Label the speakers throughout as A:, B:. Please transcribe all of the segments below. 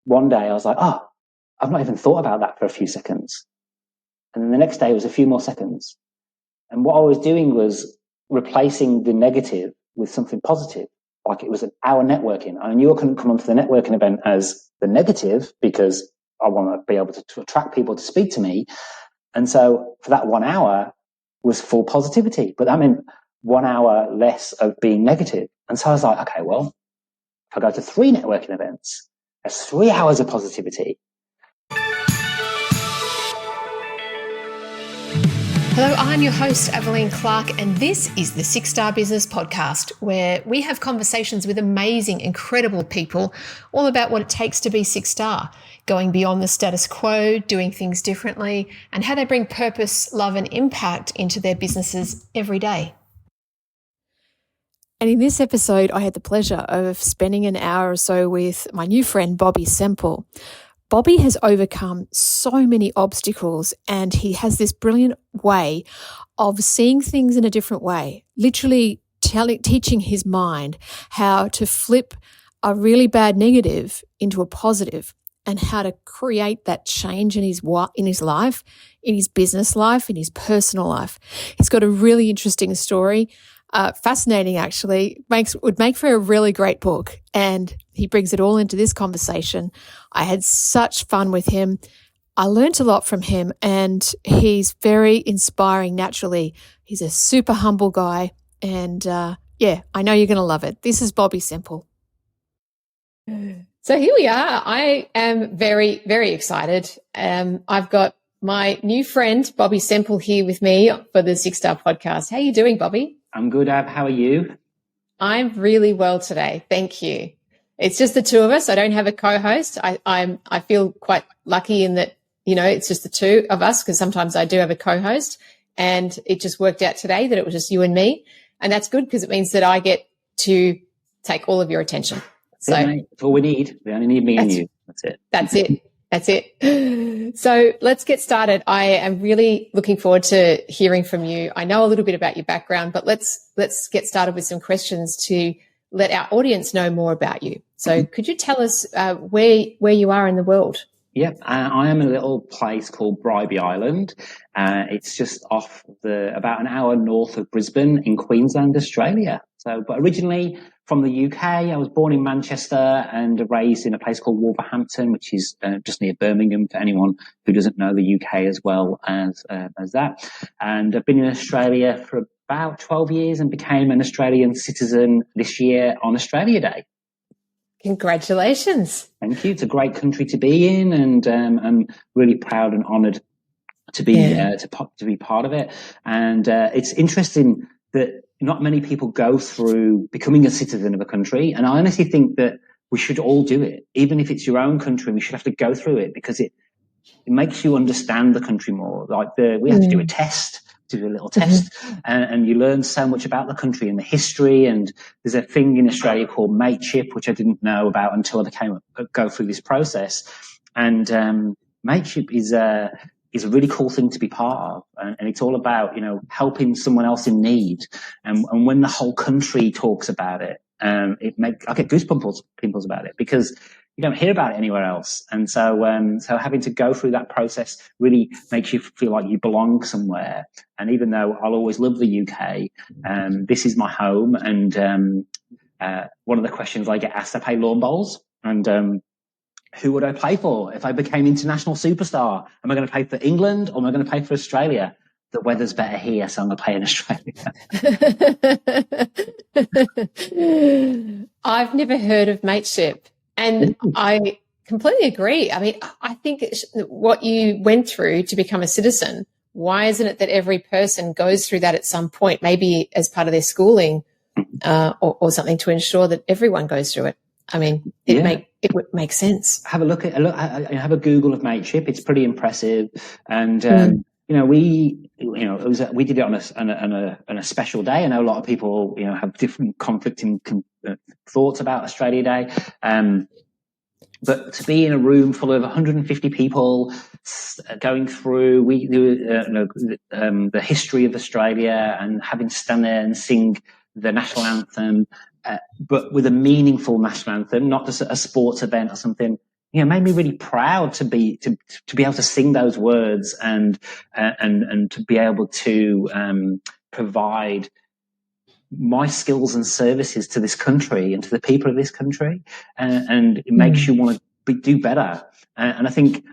A: one day I was like, oh, I've not even thought about that for a few seconds. And then the next day was a few more seconds. And what I was doing was replacing the negative with something positive. Like it was an hour networking. I knew I couldn't come onto the networking event as the negative because I want to be able to attract people to speak to me. And so for that 1 hour was full positivity, but that meant 1 hour less of being negative. And so I was like, okay, well, if I go to 3 networking events, that's 3 hours of positivity.
B: Hello, I'm your host, Aveline Clark, and this is the 6-Star Business Podcast, where we have conversations with amazing, incredible people all about what it takes to be 6-star, going beyond the status quo, doing things differently, and how they bring purpose, love, and impact into their businesses every day. And in this episode, I had the pleasure of spending an hour or so with my new friend, Bobby Semple. Bobby has overcome so many obstacles, and he has this brilliant way of seeing things in a different way, literally teaching his mind how to flip a really bad negative into a positive and how to create that change in his life, in his business life, in his personal life. He's got a really interesting story. Fascinating, actually, would make for a really great book, and he brings it all into this conversation. I had such fun with him. I learned a lot from him, and he's very inspiring naturally. He's a super humble guy, and I know you're going to love it. This is Bobby Semple. So here we are. I am very, very excited. I've got my new friend, Bobby Semple, here with me for the 6-Star Podcast. How are you doing, Bobby?
A: I'm good, Ab. How are you?
B: I'm really well today. Thank you. It's just the two of us. I don't have a co-host. I feel quite lucky in that, it's just the two of us, because sometimes I do have a co-host, and it just worked out today that it was just you and me. And that's good, because it means that I get to take all of your attention. So
A: that's all we need. We only need me and you. That's it.
B: That's it. So let's get started. I am really looking forward to hearing from you. I know a little bit about your background, but let's get started with some questions to let our audience know more about you. So could you tell us where you are in the world?
A: Yep, I am in a little place called Bribie Island. It's just off about an hour north of Brisbane in Queensland, Australia. But originally from the UK, I was born in Manchester and raised in a place called Wolverhampton, which is just near Birmingham, for anyone who doesn't know the UK as well as that. And I've been in Australia for about 12 years and became an Australian citizen this year on Australia Day.
B: Congratulations.
A: Thank you. It's a great country to be in, and I'm really proud and honoured to be to be part of it. And it's interesting that not many people go through becoming a citizen of a country, and I honestly think that we should all do it. Even if it's your own country, we should have to go through it, because it makes you understand the country more. Like we have to do a test. To do a little test, and you learn so much about the country and the history. And there's a thing in Australia called mateship, which I didn't know about until I go through this process. And mateship is a really cool thing to be part of, and it's all about helping someone else in need. And when the whole country talks about it, I get goosebumps about it, because you don't hear about it anywhere else. And so having to go through that process really makes you feel like you belong somewhere. And even though I'll always love the UK, this is my home. And one of the questions I get asked, I play lawn bowls, and who would I play for if I became international superstar? Am I going to play for England, or am I going to play for Australia? The weather's better here, so I'm going to play in
B: Australia. I've never heard of mateship. And I completely agree. I mean, I think what you went through to become a citizen, why isn't it that every person goes through that at some point, maybe as part of their schooling or something, to ensure that everyone goes through it? I mean, it would make sense.
A: Have a look have a Google of mateship. It's pretty impressive. And, we did it on a special day. I know a lot of people, have different conflicting thoughts about Australia Day. But to be in a room full of 150 people going through the history of Australia, and having to stand there and sing the national anthem, but with a meaningful national anthem, not just a sports event or something, made me really proud to be able to sing those words and to be able to provide my skills and services to this country and to the people of this country, and it makes you want to do better. And I think,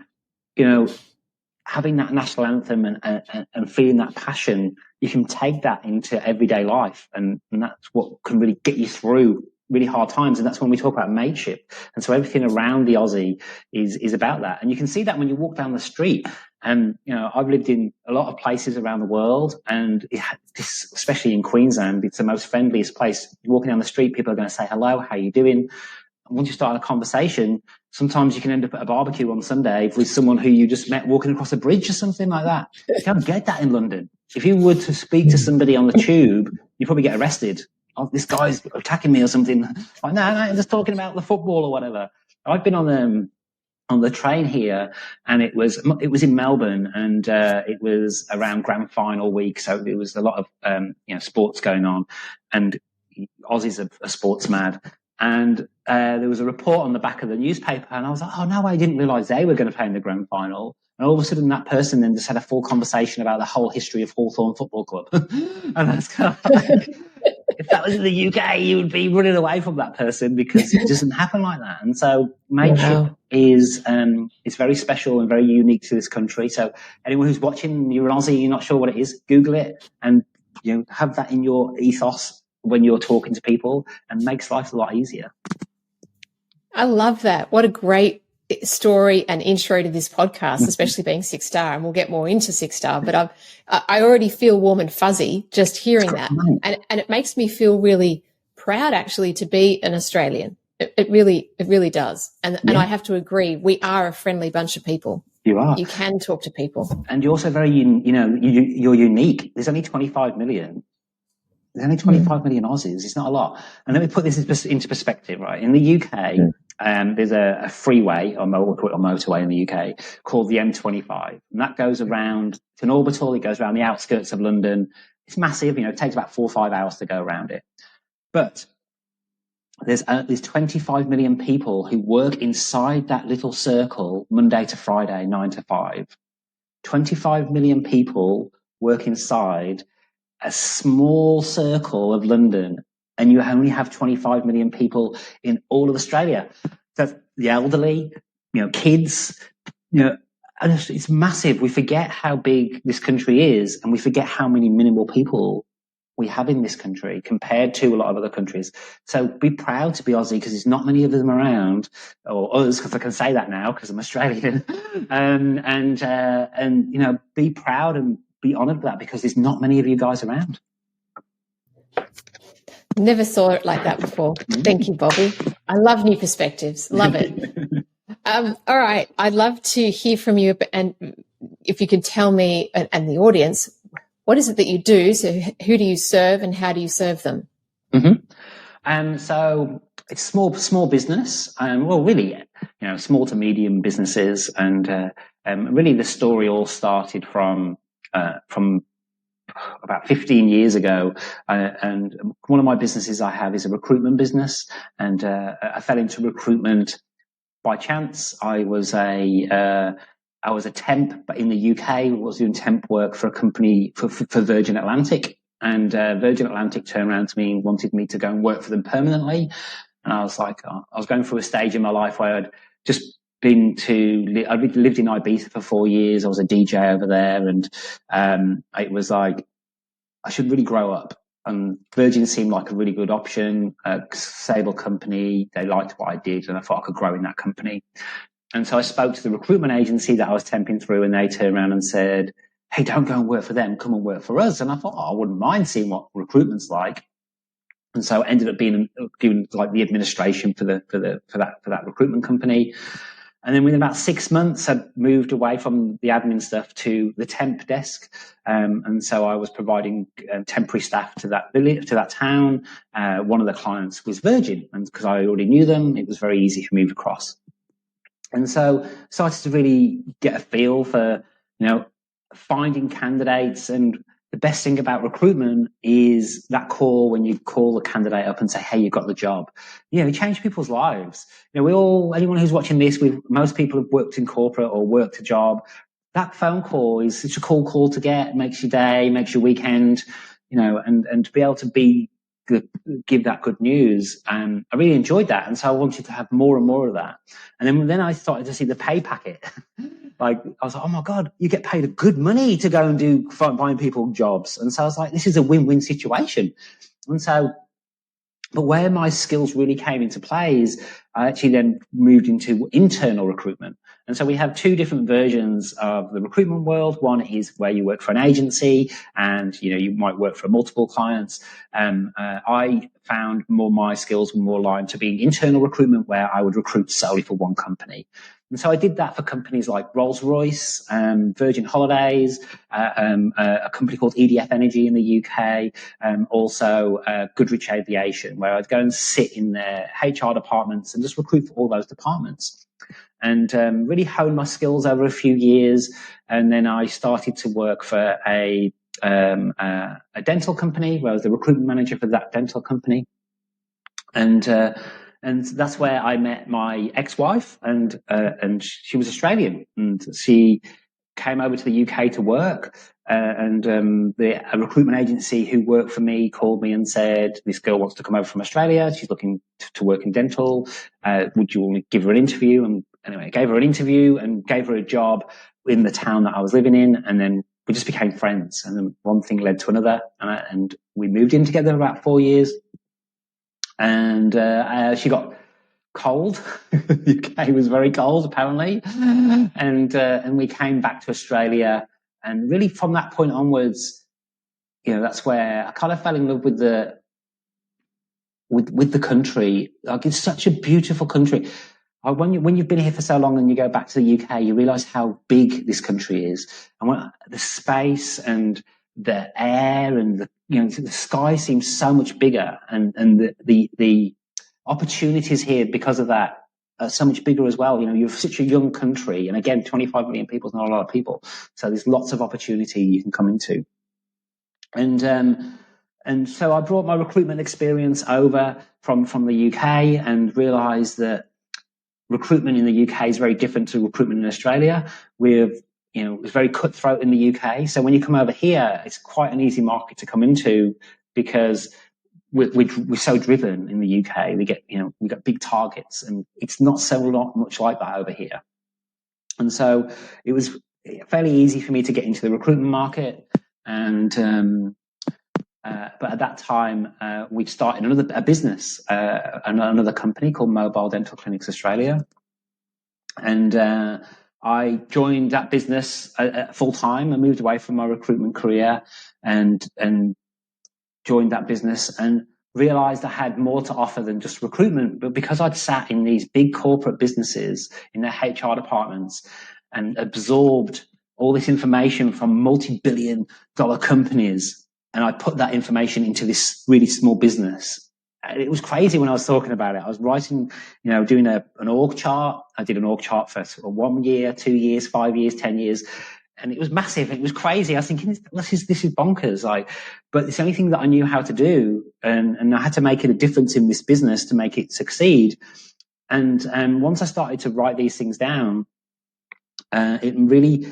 A: having that national anthem and feeling that passion, you can take that into everyday life, and that's what can really get you through really hard times. And that's when we talk about mateship. And so everything around the Aussie is about that. And you can see that when you walk down the street. And, I've lived in a lot of places around the world, and especially in Queensland, it's the most friendliest place. Walking down the street, people are going to say, hello, how are you doing? And once you start a conversation, sometimes you can end up at a barbecue on Sunday with someone who you just met walking across a bridge or something like that. You don't get that in London. If you were to speak to somebody on the tube, you probably get arrested. Oh, this guy's attacking me or something. Like, no, I'm just talking about the football or whatever. I've been on the train here, and it was in Melbourne, and it was around grand final week, so it was a lot of sports going on, and Aussies are sports mad. And there was a report on the back of the newspaper, and I was like, oh no, I didn't realise they were going to play in the grand final. And all of a sudden, that person then just had a full conversation about the whole history of Hawthorn Football Club. And that's kind of like, if that was in the UK, you would be running away from that person, because it doesn't happen like that. And so mateship is very special and very unique to this country. So anyone who's watching, you're an Aussie, you're not sure what it is, Google it, and have that in your ethos when you're talking to people, and makes life a lot easier.
B: I love that. What a great story and intro to this podcast, especially being Six Star, and we'll get more into Six Star, but I already feel warm and fuzzy just hearing that. And it makes me feel really proud, actually, to be an Australian. It really does. And I have to agree, we are a friendly bunch of people.
A: You are.
B: You can talk to people.
A: And you're also very, you're unique. There's only 25 million. There's only 25 million Aussies. It's not a lot. And let me put this into perspective, right? In the UK, there's a freeway, or motorway in the UK, called the M25. And that goes around, it's an orbital, it goes around the outskirts of London. It's massive, it takes about 4 or 5 hours to go around it. But there's 25 million people who work inside that little circle Monday to Friday, 9 to 5. 25 million people work inside a small circle of London, and you only have 25 million people in all of Australia. So the elderly, kids, it's massive. We forget how big this country is, and we forget how many minimal people we have in this country compared to a lot of other countries. So be proud to be Aussie, because there's not many of them around, or us, because I can say that now because I'm Australian. And be proud and be honoured for that, because there's not many of you guys around.
B: Never saw it like that before. Thank you, Bobby. I love new perspectives. Love it. All right. I'd love to hear from you, and if you could tell me and the audience, what is it that you do? So who do you serve, and how do you serve them?
A: So it's small business, really, small to medium businesses, and really the story all started from about 15 years ago, and one of my businesses I have is a recruitment business, and I fell into recruitment by chance. I was a temp, but in the UK, I was doing temp work for a company for Virgin Atlantic, and Virgin Atlantic turned around to me and wanted me to go and work for them permanently. And I was like, I was going through a stage in my life where I'd just I lived in Ibiza for 4 years. I was a DJ over there, and it was like I should really grow up. And Virgin seemed like a really good option, a stable company. They liked what I did, and I thought I could grow in that company. And so I spoke to the recruitment agency that I was temping through, and they turned around and said, "Hey, don't go and work for them. Come and work for us." And I thought, I wouldn't mind seeing what recruitment's like. And so I ended up doing like the administration for that recruitment company. And then within about 6 months, I moved away from the admin stuff to the temp desk. And so I was providing temporary staff to that village, to that town. One of the clients was Virgin, and because I already knew them, it was very easy for me to move across. And so started to really get a feel for, finding candidates. And the best thing about recruitment is that call when you call the candidate up and say, hey, you've got the job. You change people's lives. Anyone who's watching this, most people have worked in corporate or worked a job. That phone call is such a cool call to get, makes your day, makes your weekend, and to be able to give that good news. I really enjoyed that. And so I wanted to have more and more of that. And then I started to see the pay packet. I was like, oh my God, you get paid a good money to go and find people jobs. And so I was like, this is a win-win situation. And so, but where my skills really came into play is I actually then moved into internal recruitment. And so we have two different versions of the recruitment world. One is where you work for an agency and, you might work for multiple clients. I found my skills were more aligned to being internal recruitment, where I would recruit solely for one company. And so I did that for companies like Rolls-Royce, Virgin Holidays, a company called EDF Energy in the UK, also Goodrich Aviation, where I'd go and sit in their HR departments and just recruit for all those departments. And really hone my skills over a few years. And then I started to work for a dental company, where I was the recruitment manager for that dental company. And that's where I met my ex-wife, and she was Australian, and she came over to the UK to work. A recruitment agency who worked for me called me and said, this girl wants to come over from Australia. She's looking to work in dental. Would you want to give her an interview? And anyway, I gave her an interview and gave her a job in the town that I was living in. And then we just became friends. And then one thing led to another. And we moved in together about 4 years. And she got cold. The UK was very cold, apparently. And we came back to Australia. And really from that point onwards, that's where I kind of fell in love with the country. Like, it's such a beautiful country. When you've been here for so long and you go back to the UK, you realize how big this country is. And the space and the air and the sky seems so much bigger, and the opportunities here because of that are so much bigger as well. You're such a young country, and again, 25 million people is not a lot of people, so there's lots of opportunity you can come into. And so I brought my recruitment experience over from the UK and realized that recruitment in the UK is very different to recruitment in Australia. It's very cutthroat in the UK. So when you come over here, it's quite an easy market to come into, because we're so driven in the UK. We got big targets, and it's not much like that over here. And so it was fairly easy for me to get into the recruitment market. And but at that time, we'd started a business, another company called Mobile Dental Clinics Australia. And I joined that business full time. I moved away from my recruitment career and joined that business, and realized I had more to offer than just recruitment. But because I'd sat in these big corporate businesses in their HR departments and absorbed all this information from multi-billion-dollar companies, and I put that information into this really small business. It was crazy when I was talking about it. I was writing, doing an org chart. I did an org chart for 1 year, 2 years, 5 years, 10 years. And it was massive. It was crazy. I was thinking, this is bonkers. But it's the only thing that I knew how to do. And I had to make it a difference in this business to make it succeed. And once I started to write these things down, it really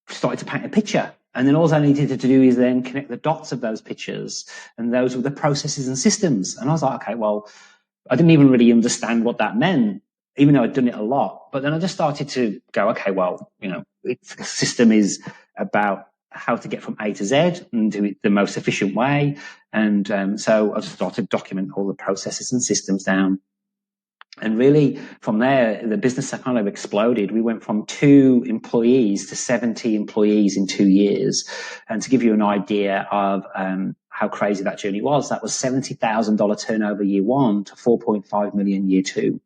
A: started to paint a picture. And then all I needed to do is then connect the dots of those pictures, and those were the processes and systems. And I was like, okay, well, I didn't even really understand what that meant, even though I'd done it a lot. But then I just started to go, okay, well, a system is about how to get from A to Z and do it the most efficient way. And so I just started to document all the processes and systems down. And really, from there, the business kind of exploded. We went from 2 employees to 70 employees in 2 years. And to give you an idea of how crazy that journey was, that was $70,000 turnover year 1 to 4.5 million year 2.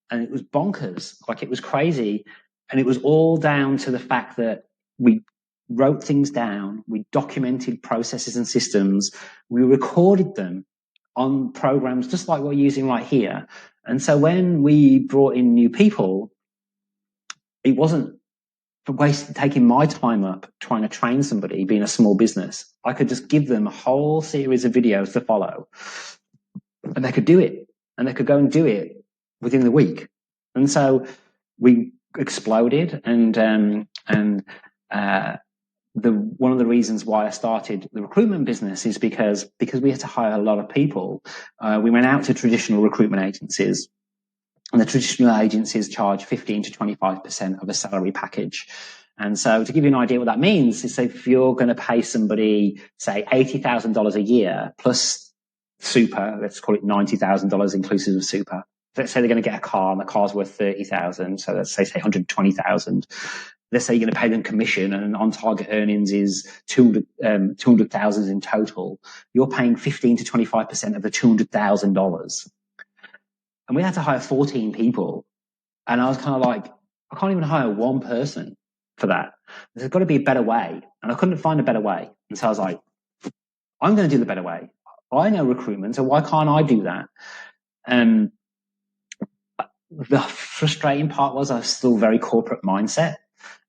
A: And it was bonkers. It was crazy. And it was all down to the fact that we wrote things down, we documented processes and systems, we recorded them on programs just like we're using right here. And so when we brought in new people, it wasn't taking my time up trying to train somebody being a small business. I could just give them a whole series of videos to follow, and they could do it, and they could go and do it within the week. And so we exploded, and one of the reasons why I started the recruitment business is because we had to hire a lot of people. We went out to traditional recruitment agencies, and the traditional agencies charge 15 to 25% of a salary package. And so to give you an idea what that means is, if you're going to pay somebody, say, $80,000 a year plus super, let's call it $90,000 inclusive of super. Let's say they're going to get a car, and the car's worth $30,000. So let's say $120,000. Let's say you're going to pay them commission, and on target earnings is 200,000 in total. You're paying 15 to 25% of the $200,000. And we had to hire 14 people. And I was kind of like, I can't even hire one person for that. There's got to be a better way. And I couldn't find a better way. And so I was like, I'm going to do the better way. I know recruitment, so why can't I do that? The frustrating part was I was still very corporate mindset.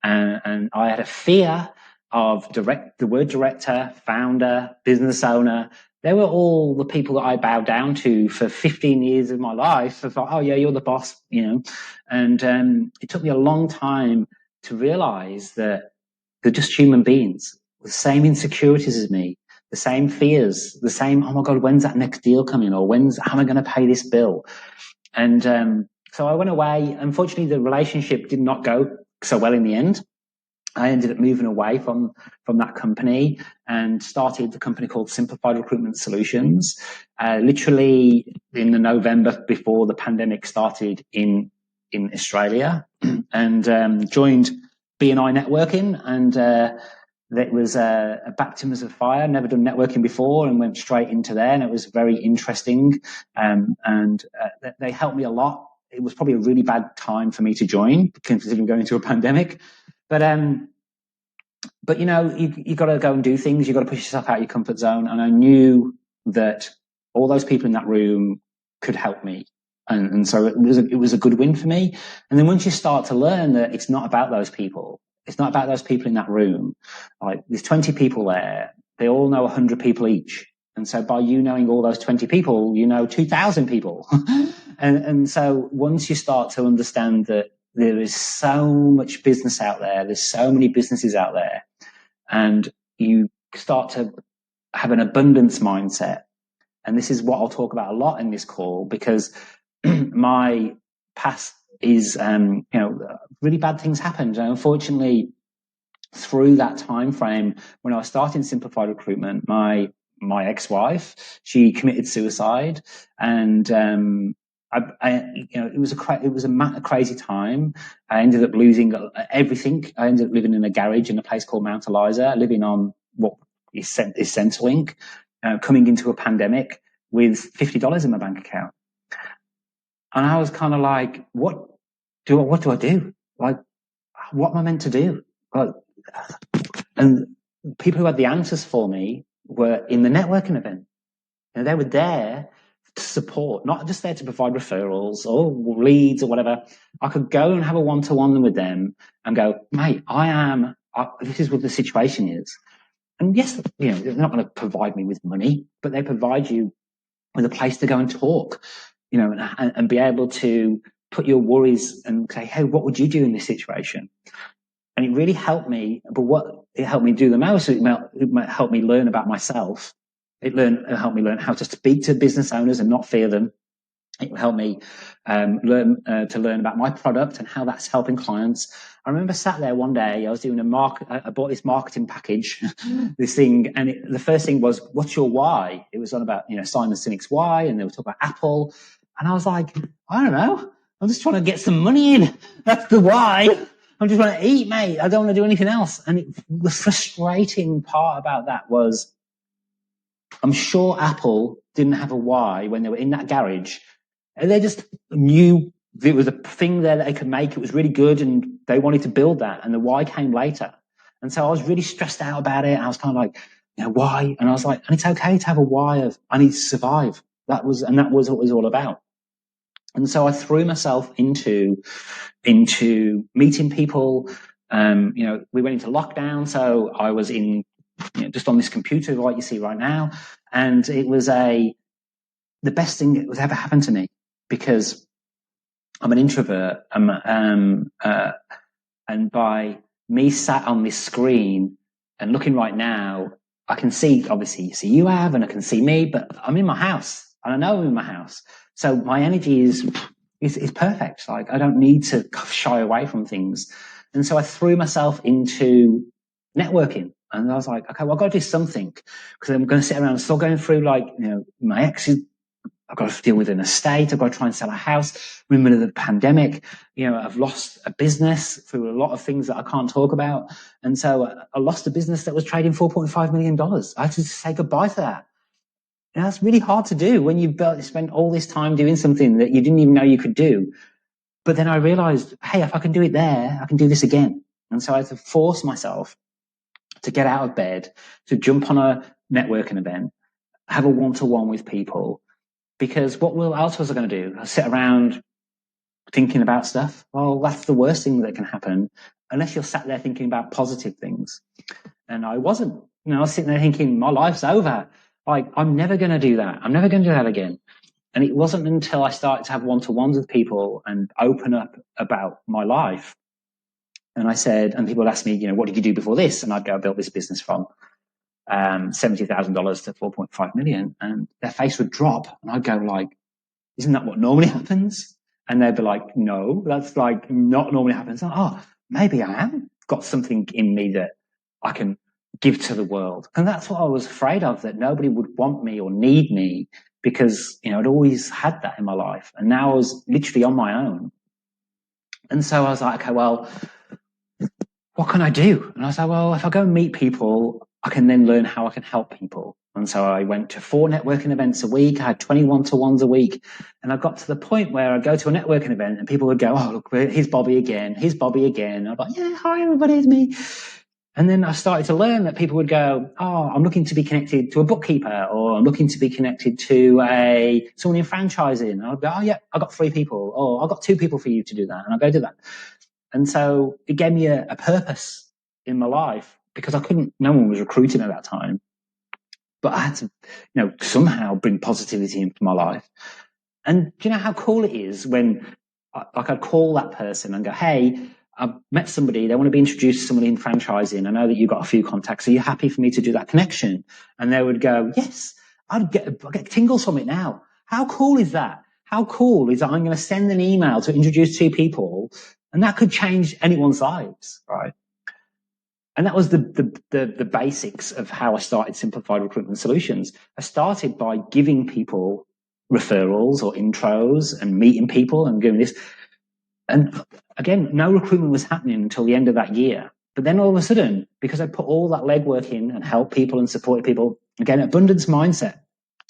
A: And I had a fear of the word director, founder, business owner. They were all the people that I bowed down to for 15 years of my life. I thought, oh yeah, you're the boss, And it took me a long time to realize that they're just human beings with the same insecurities as me, the same fears, the same, oh my God, when's that next deal coming? Or how am I going to pay this bill? And so I went away. Unfortunately, the relationship did not go so well in the end. I ended up moving away from that company and started the company called Simplified Recruitment Solutions, literally in the November before the pandemic started in Australia, and joined BNI Networking, and that was a baptism of fire. Never done networking before, and went straight into there, and it was very interesting, and they helped me a lot. It was probably a really bad time for me to join, considering going through a pandemic. But you got to go and do things. You got to push yourself out of your comfort zone. And I knew that all those people in that room could help me. And so it was a good win for me. And then once you start to learn that it's not about those people, it's not about those people in that room. Like, there's 20 people there. They all know 100 people each. And so by you knowing all those 20 people, 2,000 people. and so once you start to understand that there is so much business out there, there's so many businesses out there, and you start to have an abundance mindset. And this is what I'll talk about a lot in this call, because my past is, really bad things happened. And unfortunately, through that time frame, when I was starting Simplified Recruitment, my ex-wife, she committed suicide, and it was a crazy time. I ended up losing everything. I ended up living in a garage in a place called Mount Eliza, living on what is Centrelink, coming into a pandemic with $50 in my bank account. And I was kind of like, what do I do? Like, what am I meant to do? And people who had the answers for me were in the networking event. And they were there to support, not just there to provide referrals or leads or whatever. I could go and have a one-to-one with them and go, mate, this is what the situation is. And yes, they're not going to provide me with money, but they provide you with a place to go and talk, and be able to put your worries and say, hey, what would you do in this situation? And it really helped me. But what it helped me do the most, it might help me learn about myself. It helped me learn how to speak to business owners and not fear them. It helped me learn about my product and how that's helping clients. I remember sat there one day, I was doing I bought this marketing package, this thing, and the first thing was, what's your why? It was on about, Simon Sinek's why, and they were talking about Apple. And I was like, I don't know. I'm just trying to get some money in. That's the why. I'm just trying to eat, mate. I don't want to do anything else. And the frustrating part about that was, I'm sure Apple didn't have a why when they were in that garage. And they just knew there was a thing there that they could make. It was really good, and they wanted to build that. And the why came later. And so I was really stressed out about it. I was kind of like, why? And I was like, and it's okay to have a why of, I need to survive. That was what it was all about. And so I threw myself into meeting people, We went into lockdown, so I was in, just on this computer like you see right now, and it was the best thing that was ever happened to me, because I'm an introvert, and by me sat on this screen and looking right now, I can see, obviously, you see you have, and I can see me, but I'm in my house, and I know I'm in my house, so my energy is perfect. Like, I don't need to shy away from things. And so I threw myself into networking, and I was like, okay, well, I've got to do something, because I'm going to sit around still going through, like, my ex's. I've got to deal with an estate. I've got to try and sell a house. We're in the middle of the pandemic. I've lost a business through a lot of things that I can't talk about. And so I lost a business that was trading $4.5 million. I had to say goodbye to that. And that's really hard to do when you've spent all this time doing something that you didn't even know you could do. But then I realized, hey, if I can do it there, I can do this again. And so I had to force myself to get out of bed, to jump on a networking event, have a one-to-one with people. Because what else was I going to do? I sit around thinking about stuff. Well, that's the worst thing that can happen, unless you're sat there thinking about positive things. And I wasn't. I was sitting there thinking, my life's over. Like, I'm never going to do that. I'm never going to do that again. And it wasn't until I started to have one-to-ones with people and open up about my life. And I said, and people would ask me, what did you do before this? And I'd go, I built this business from $70,000 to $4.5 million, and their face would drop, and I'd go like, isn't that what normally happens? And they'd be like, no, that's like not normally happens. Oh, maybe I am got something in me that I can give to the world. And that's what I was afraid of, that nobody would want me or need me, because I'd always had that in my life, and now I was literally on my own. And so I was like, okay, well, what can I do? And I was like, well, if I go and meet people, I can then learn how I can help people. And so I went to 4 networking events a week. I had 20 one-to-ones a week. And I got to the point where I'd go to a networking event and people would go, oh, look, here's Bobby again. Here's Bobby again. And I'm like, yeah, hi, everybody, it's me. And then I started to learn that people would go, oh, I'm looking to be connected to a bookkeeper, or I'm looking to be connected to someone in franchising. And I'd go, oh, yeah, I got 3 people. Or I got 2 people for you to do that. And I'll go do that. And so it gave me a purpose in my life, because no one was recruiting at that time, but I had to, somehow bring positivity into my life. And do you know how cool it is when, I'd call that person and go, hey, I've met somebody, they want to be introduced to someone in franchising. I know that you've got a few contacts. Are you happy for me to do that connection? And they would go, yes, I get tingles from it now. How cool is that? How cool is that I'm going to send an email to introduce 2 people, and that could change anyone's lives, right? And that was the basics of how I started Simplified Recruitment Solutions. I started by giving people referrals or intros and meeting people and doing this. And again, no recruitment was happening until the end of that year. But then all of a sudden, because I put all that legwork in and helped people and supported people, again, abundance mindset,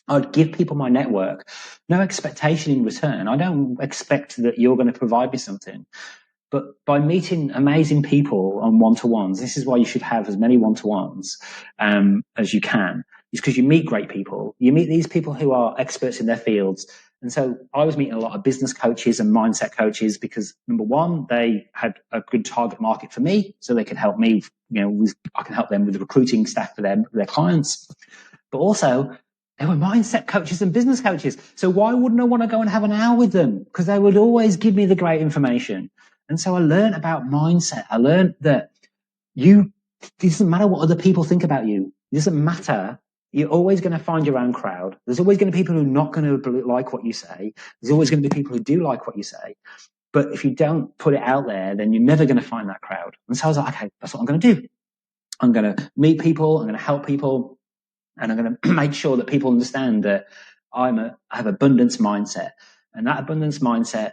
A: I'd give people my network, no expectation in return. I don't expect that you're going to provide me something. But by meeting amazing people on one-to-ones, this is why you should have as many one-to-ones as you can, is because you meet great people. You meet these people who are experts in their fields. And so I was meeting a lot of business coaches and mindset coaches, because number one, they had a good target market for me, so they could help me, I can help them with the recruiting staff for their clients. But also, they were mindset coaches and business coaches. So why wouldn't I want to go and have an hour with them? Because they would always give me the great information. And so I learned about mindset. I learned that it doesn't matter what other people think about you. It doesn't matter. You're always going to find your own crowd. There's always going to be people who are not going to like what you say. There's always going to be people who do like what you say. But if you don't put it out there, then you're never going to find that crowd. And so I was like, okay, that's what I'm going to do. I'm going to meet people. I'm going to help people. And I'm going to make sure that people understand that I have abundance mindset. And that abundance mindset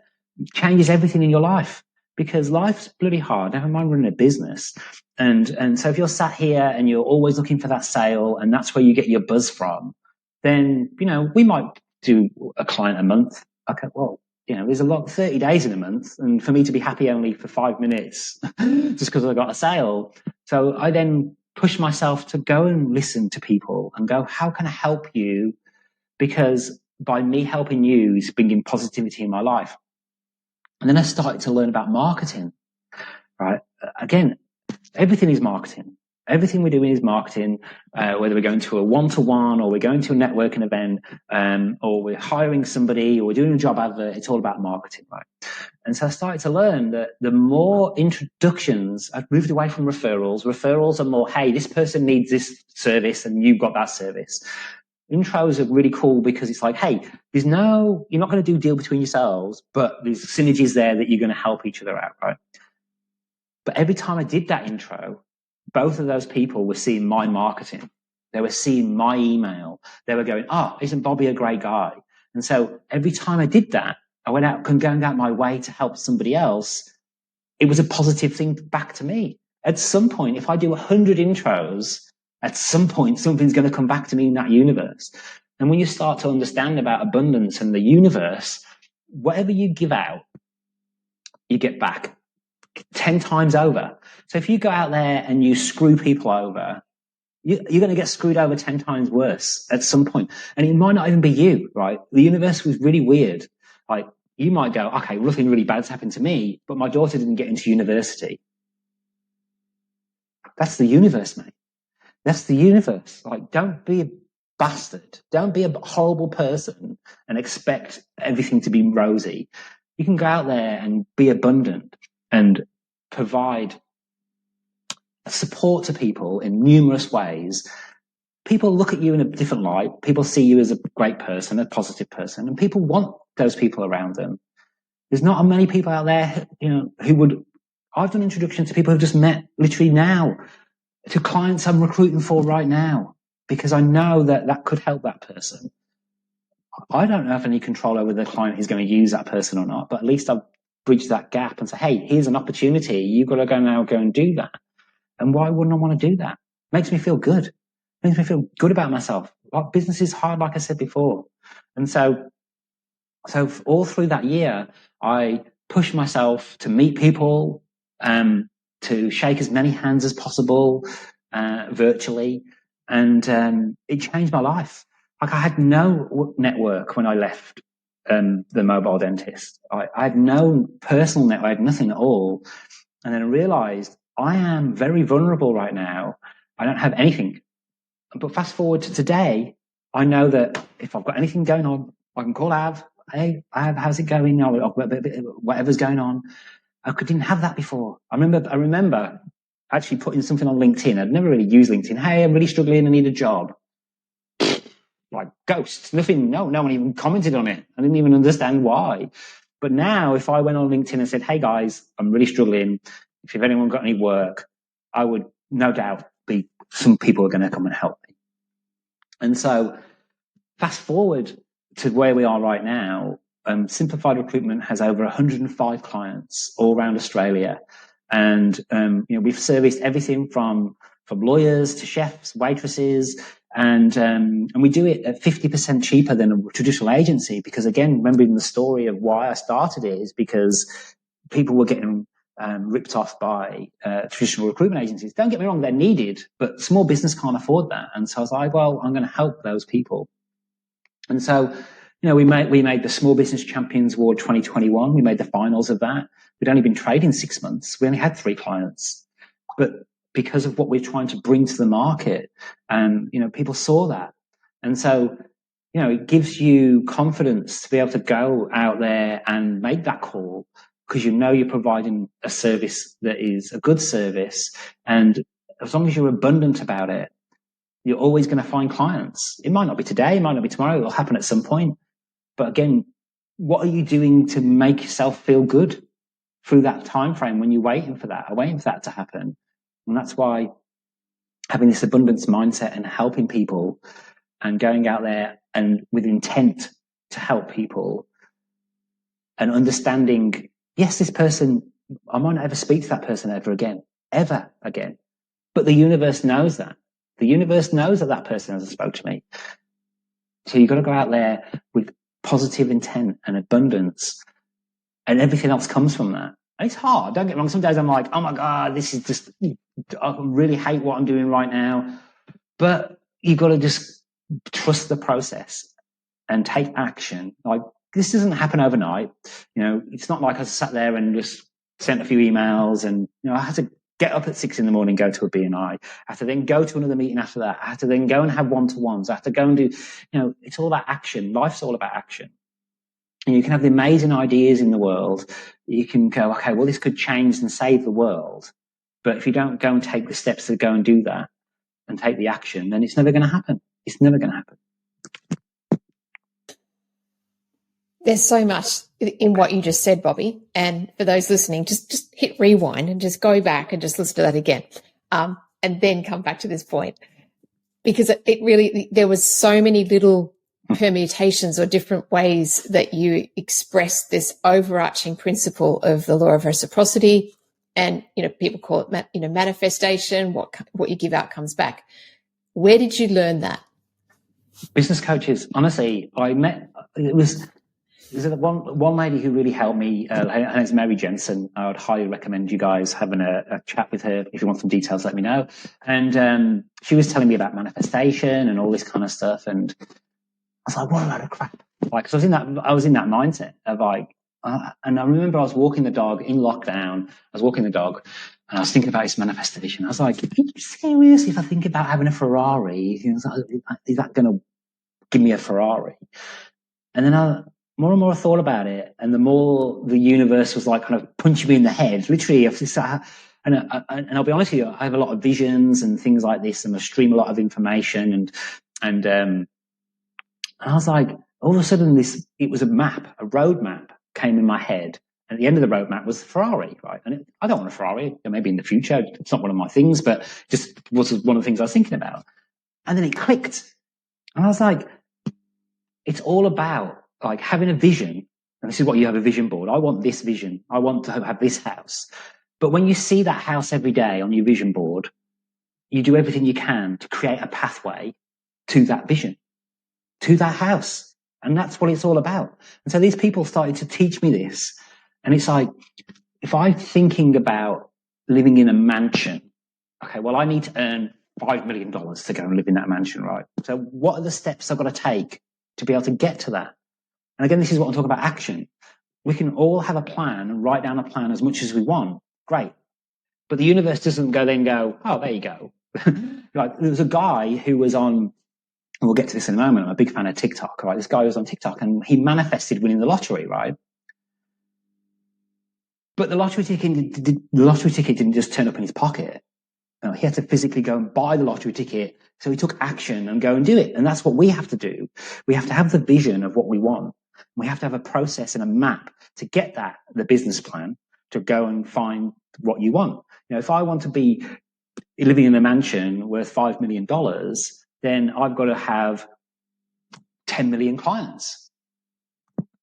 A: changes everything in your life. Because life's bloody hard, never mind running a business. And so if you're sat here and you're always looking for that sale, and that's where you get your buzz from, then, we might do a client a month. Okay, well, there's 30 days in a month. And for me to be happy only for 5 minutes, just because I got a sale. So I then push myself to go and listen to people and go, how can I help you? Because by me helping you is bringing positivity in my life. And then I started to learn about marketing. right? Again, everything is marketing. Everything we're doing is marketing, whether we're going to a one-to-one or we're going to a networking event, or we're hiring somebody or we're doing a job advert. It's all about marketing, right? And so I started to learn that the more introductions, I've moved away from referrals. Referrals are more, hey, this person needs this service and you've got that service. Intros are really cool because it's like, hey, you're not going to do a deal between yourselves, but there's synergies there that you're going to help each other out, right? But every time I did that intro, both of those people were seeing my marketing. They were seeing my email. They were going, oh, isn't Bobby a great guy? And so every time I did that, I went out and going out my way to help somebody else. It was a positive thing back to me. At some point, if I do 100 intros, at some point, something's going to come back to me in that universe. And when you start to understand about abundance and the universe, whatever you give out, you get back 10 times over. So if you go out there and you screw people over, you're going to get screwed over 10 times worse at some point. And it might not even be you, right? The universe was really weird. Like, you might go, okay, nothing really bad's happened to me, but my daughter didn't get into university. That's the universe, mate. That's the universe. Like, don't be a bastard. Don't be a horrible person and expect everything to be rosy. You can go out there and be abundant and provide support to people in numerous ways. People look at you in a different light. People see you as a great person, a positive person, and people want those people around them. There's not many people out there, who would. I've done introductions to people who've just met literally now, to clients I'm recruiting for right now, because I know that could help that person. I don't have any control over the client who's going to use that person or not, but at least I've bridged that gap and say, hey, here's an opportunity. You've got to go and do that. And why wouldn't I want to do that? Makes me feel good. Makes me feel good about myself. Business is hard, like I said before. And so all through that year, I pushed myself to meet people, to shake as many hands as possible, virtually. And it changed my life. Like, I had no network when I left the mobile dentist. I had no personal network, I had nothing at all. And then I realized I am very vulnerable right now. I don't have anything. But fast forward to today, I know that if I've got anything going on, I can call Av. Hey, Av, how's it going? Whatever's going on. I didn't have that before. I remember actually putting something on LinkedIn. I'd never really used LinkedIn. Hey, I'm really struggling. I need a job. Like ghosts, nothing. No one even commented on it. I didn't even understand why. But now, if I went on LinkedIn and said, hey guys, I'm really struggling. If anyone got any work, I would no doubt be some people are going to come and help me. And so fast forward to where we are right now, Simplified Recruitment has over 105 clients all around Australia. And, we've serviced everything from lawyers to chefs, waitresses, and we do it at 50% cheaper than a traditional agency. Because again, remembering the story of why I started it is because people were getting ripped off by traditional recruitment agencies. Don't get me wrong, they're needed, but small business can't afford that. And so I was like, well, I'm going to help those people. And so, we made the Small Business Champions Award 2021. We made the finals of that. We'd only been trading 6 months. We only had 3 clients. But because of what we're trying to bring to the market, people saw that. And so, it gives you confidence to be able to go out there and make that call, because you're providing a service that is a good service. And as long as you're abundant about it, you're always going to find clients. It might not be today, it might not be tomorrow, it'll happen at some point. But again, what are you doing to make yourself feel good through that time frame when you're waiting for that to happen? And that's why having this abundance mindset and helping people and going out there and with intent to help people and understanding, yes, this person, I might not ever speak to that person ever again. But the universe knows that. The universe knows that person hasn't spoke to me. So you've got to go out there with positive intent and abundance, and everything else comes from that. And it's hard. Don't get me wrong. Some days I'm like, oh my God, this is just, I really hate what I'm doing right now. But you've got to just trust the process and take action. Like, this doesn't happen overnight. It's not like I sat there and just sent a few emails, and I had to get up at 6 a.m, go to a BNI. I had to then go to another meeting after that. I had to then go and have one-to-ones. I had to go and do, it's all about action. Life's all about action. And you can have the amazing ideas in the world. You can go, okay, well, this could change and save the world. But if you don't go and take the steps to go and do that and take the action, then it's never going to happen. It's never going to happen.
B: There's so much in what you just said, Bobby. And for those listening, just hit rewind and just go back and just listen to that again. And then come back to this point. Because it really, there was so many little permutations or different ways that you express this overarching principle of the law of reciprocity. And, people call it, manifestation. What you give out comes back. Where did you learn that?
A: Business coaches. Honestly, there's one lady who really helped me. Her name's Mary Jensen. I would highly recommend you guys having a chat with her. If you want some details, let me know. And she was telling me about manifestation and all this kind of stuff. And I was like, what a load of crap. Like, so I was in that mindset of like, and I remember I was walking the dog in lockdown. I was walking the dog and I was thinking about this manifestation. I was like, are you serious? If I think about having a Ferrari, is that going to give me a Ferrari? And then more and more I thought about it, and the more the universe was like kind of punching me in the head. Literally, and I'll be honest with you, I have a lot of visions and things like this, and I stream a lot of information, and I was like, all of a sudden, it was a road map came in my head. And at the end of the road map was Ferrari, right? And I don't want a Ferrari. Maybe in the future, it's not one of my things, but just was one of the things I was thinking about. And then it clicked, and I was like, it's all about like having a vision. And this is what you have a vision board. I want this vision. I want to have this house. But when you see that house every day on your vision board, you do everything you can to create a pathway to that vision, to that house. And that's what it's all about. And so these people started to teach me this. And it's like, if I'm thinking about living in a mansion, okay, well, I need to earn $5 million to go and live in that mansion, right? So what are the steps I've got to take to be able to get to that? And again, this is what I'm talking about, action. We can all have a plan and write down a plan as much as we want. Great. But the universe doesn't go, oh, there you go. Like, there was a guy who was on, and we'll get to this in a moment, I'm a big fan of TikTok, right? This guy was on TikTok and he manifested winning the lottery, right? But the lottery ticket didn't just turn up in his pocket. He had to physically go and buy the lottery ticket. So he took action and go and do it. And that's what we have to do. We have to have the vision of what we want. We have to have a process and a map to get the business plan, to go and find what you want. If I want to be living in a mansion worth $5 million, then I've got to have 10 million clients.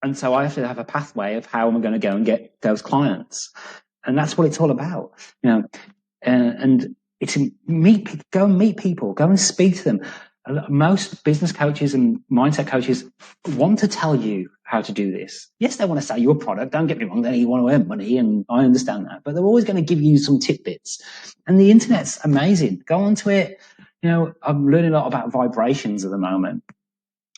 A: And so I have to have a pathway of how I'm going to go and get those clients. And that's what it's all about. And it's go and meet people, go and speak to them. Most business coaches and mindset coaches want to tell you how to do this. Yes, they want to sell you a product. Don't get me wrong. They want to earn money, and I understand that. But they're always going to give you some tidbits. And the internet's amazing. Go onto it. I'm learning a lot about vibrations at the moment.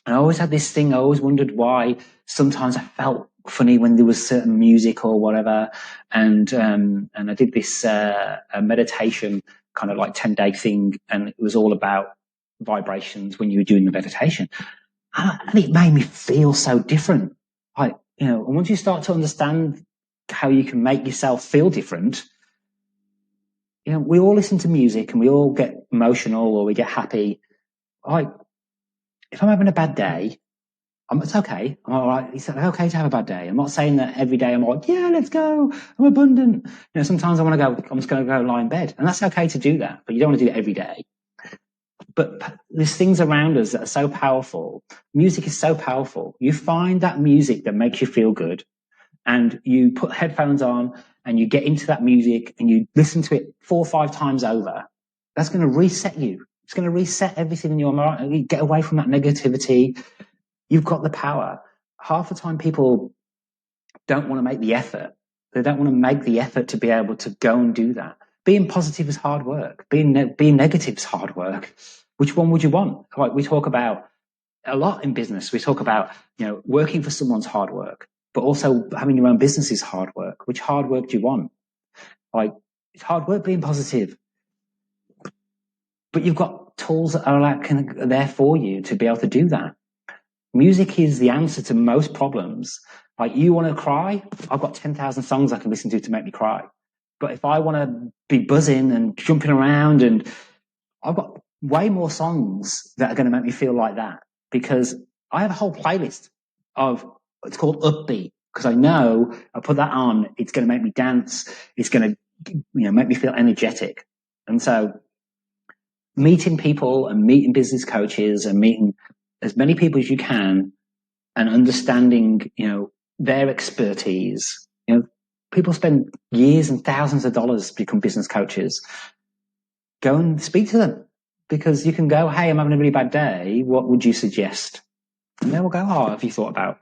A: And I always had this thing. I always wondered why sometimes I felt funny when there was certain music or whatever. And I did this a meditation kind of like 10-day thing, and it was all about vibrations when you were doing the meditation. And it made me feel so different. And once you start to understand how you can make yourself feel different, we all listen to music and we all get emotional or we get happy. If I'm having a bad day, it's okay. I'm all right. It's okay to have a bad day. I'm not saying that every day I'm like, yeah, let's go. I'm abundant. Sometimes I'm just going to go lie in bed. And that's okay to do that, but you don't want to do it every day. But there's things around us that are so powerful. Music is so powerful. You find that music that makes you feel good, and you put headphones on and you get into that music and you listen to it 4 or 5 times over. That's going to reset you. It's going to reset everything in your mind. You get away from that negativity. You've got the power. Half the time people don't want to make the effort. They don't want to make the effort to be able to go and do that. Being positive is hard work. Being negative is hard work. Which one would you want? Like we talk about a lot in business. We talk about, working for someone's hard work, but also having your own business is hard work. Which hard work do you want? Like, it's hard work being positive, but you've got tools that are there for you to be able to do that. Music is the answer to most problems. Like, you want to cry? I've got 10,000 songs I can listen to make me cry. But if I want to be buzzing and jumping around, and I've got way more songs that are going to make me feel like that, because I have a whole playlist of, it's called Upbeat, because I know I put that on, it's going to make me dance. It's going to, make me feel energetic. And so meeting people and meeting business coaches and meeting as many people as you can and understanding, their expertise. People spend years and thousands of dollars to become business coaches. Go and speak to them, because you can go, hey, I'm having a really bad day. What would you suggest? And they will go, oh, have you thought about,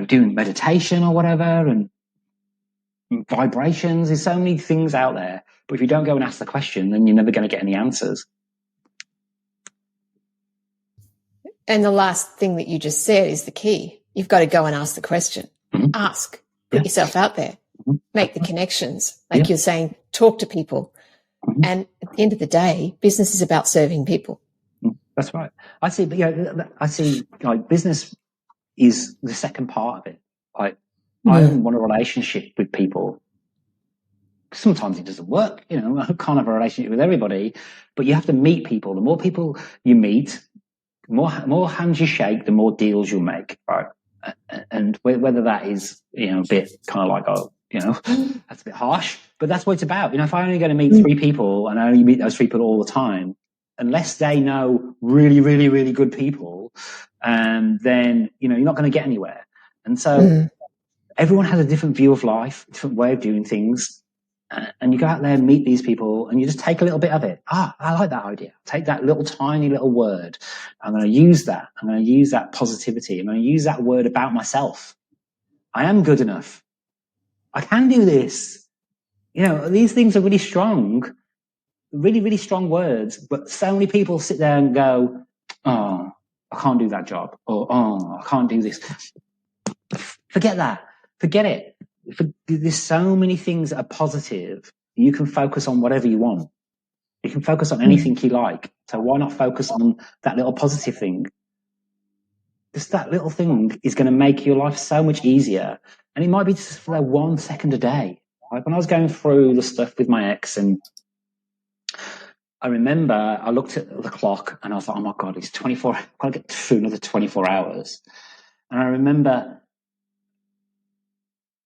A: doing meditation or whatever, and vibrations? There's so many things out there. But if you don't go and ask the question, then you're never going to get any answers.
B: And the last thing that you just said is the key. You've got to go and ask the question. Mm-hmm. Ask. Put yourself out there. Mm-hmm. Make the connections. Like you're saying, talk to people. Mm-hmm. And at the end of the day, business is about serving people.
A: That's right. I see like business is the second part of it. Like, I want a relationship with people. Sometimes it doesn't work. I can't have a relationship with everybody, but you have to meet people. The more people you meet, the more hands you shake, the more deals you'll make. Right. And whether that is, a bit kind of like, that's a bit harsh, but that's what it's about. If I'm only going to meet 3 people and I only meet those 3 people all the time, unless they know really, really, really good people, then, you're not going to get anywhere. And so everyone has a different view of life, different way of doing things. And you go out there and meet these people and you just take a little bit of it. I like that idea. Take that little tiny little word. I'm going to use that. I'm going to use that positivity. I'm going to use that word about myself. I am good enough. I can do this. These things are really strong, really, really strong words, but so many people sit there and go, oh, I can't do that job. Or, oh, I can't do this. Forget that. Forget it. There's so many things that are positive. You can focus on whatever you want. You can focus on anything you like. So why not focus on that little positive thing? Just that little thing is going to make your life so much easier. And it might be just for 1 second a day. Like when I was going through the stuff with my ex, and I remember I looked at the clock and I was like, oh my God, it's 24. I've got to get through another 24 hours. And I remember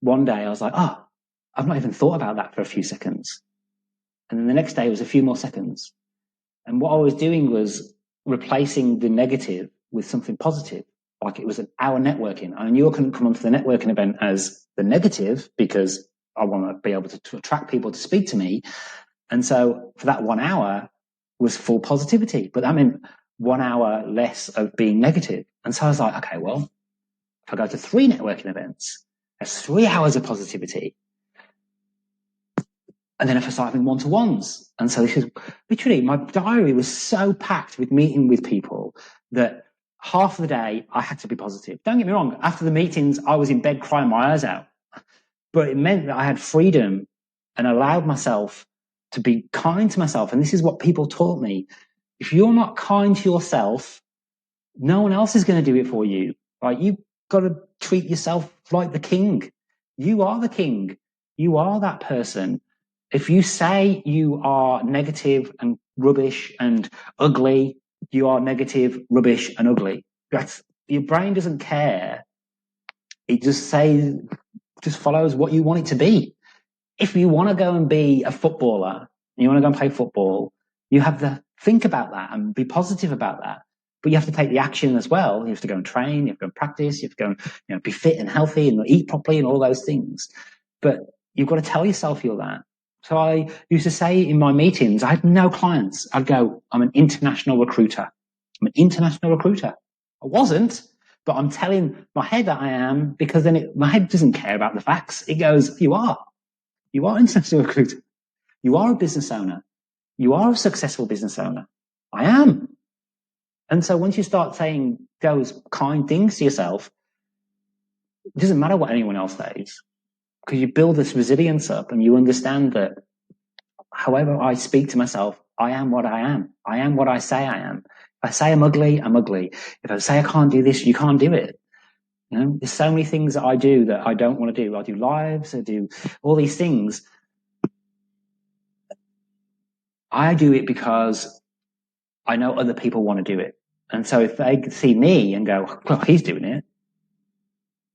A: one day I was like, oh, I've not even thought about that for a few seconds. And then the next day was a few more seconds. And what I was doing was replacing the negative with something positive. Like it was an hour networking. I knew I couldn't come onto the networking event as the negative because I want to be able to attract people to speak to me. And so for that 1 hour was full positivity, but that meant 1 hour less of being negative. And so I was like, okay, well, if I go to 3 networking events, that's 3 hours of positivity. And then if I start having one-to-ones. And so this is literally, my diary was so packed with meeting with people that half of the day I had to be positive. Don't get me wrong. After the meetings, I was in bed crying my eyes out, but it meant that I had freedom and allowed myself to be kind to myself. And this is what people taught me. If you're not kind to yourself, no one else is going to do it for you. Like, you've got to treat yourself like the king. You are the king. You are that person. If you say you are negative and rubbish and ugly, you are negative, rubbish and ugly. Your brain doesn't care. It just follows what you want it to be. If you want to go and be a footballer and you want to go and play football, you have to think about that and be positive about that. But you have to take the action as well. You have to go and train, you have to go and practice, you have to go and be fit and healthy and eat properly and all those things. But you've got to tell yourself you're that. So I used to say in my meetings, I had no clients. I'd go, I'm an international recruiter. I'm an international recruiter. I wasn't, but I'm telling my head that I am, because then my head doesn't care about the facts. It goes, you are an international recruiter. You are a business owner. You are a successful business owner. I am. And so once you start saying those kind things to yourself, it doesn't matter what anyone else says, because you build this resilience up and you understand that however I speak to myself, I am what I am. I am what I say I am. If I say I'm ugly, I'm ugly. If I say I can't do this, you can't do it. You know, there's so many things that I do that I don't want to do. I do lives, I do all these things. I do it because I know other people want to do it. And so if they see me and go, well, he's doing it.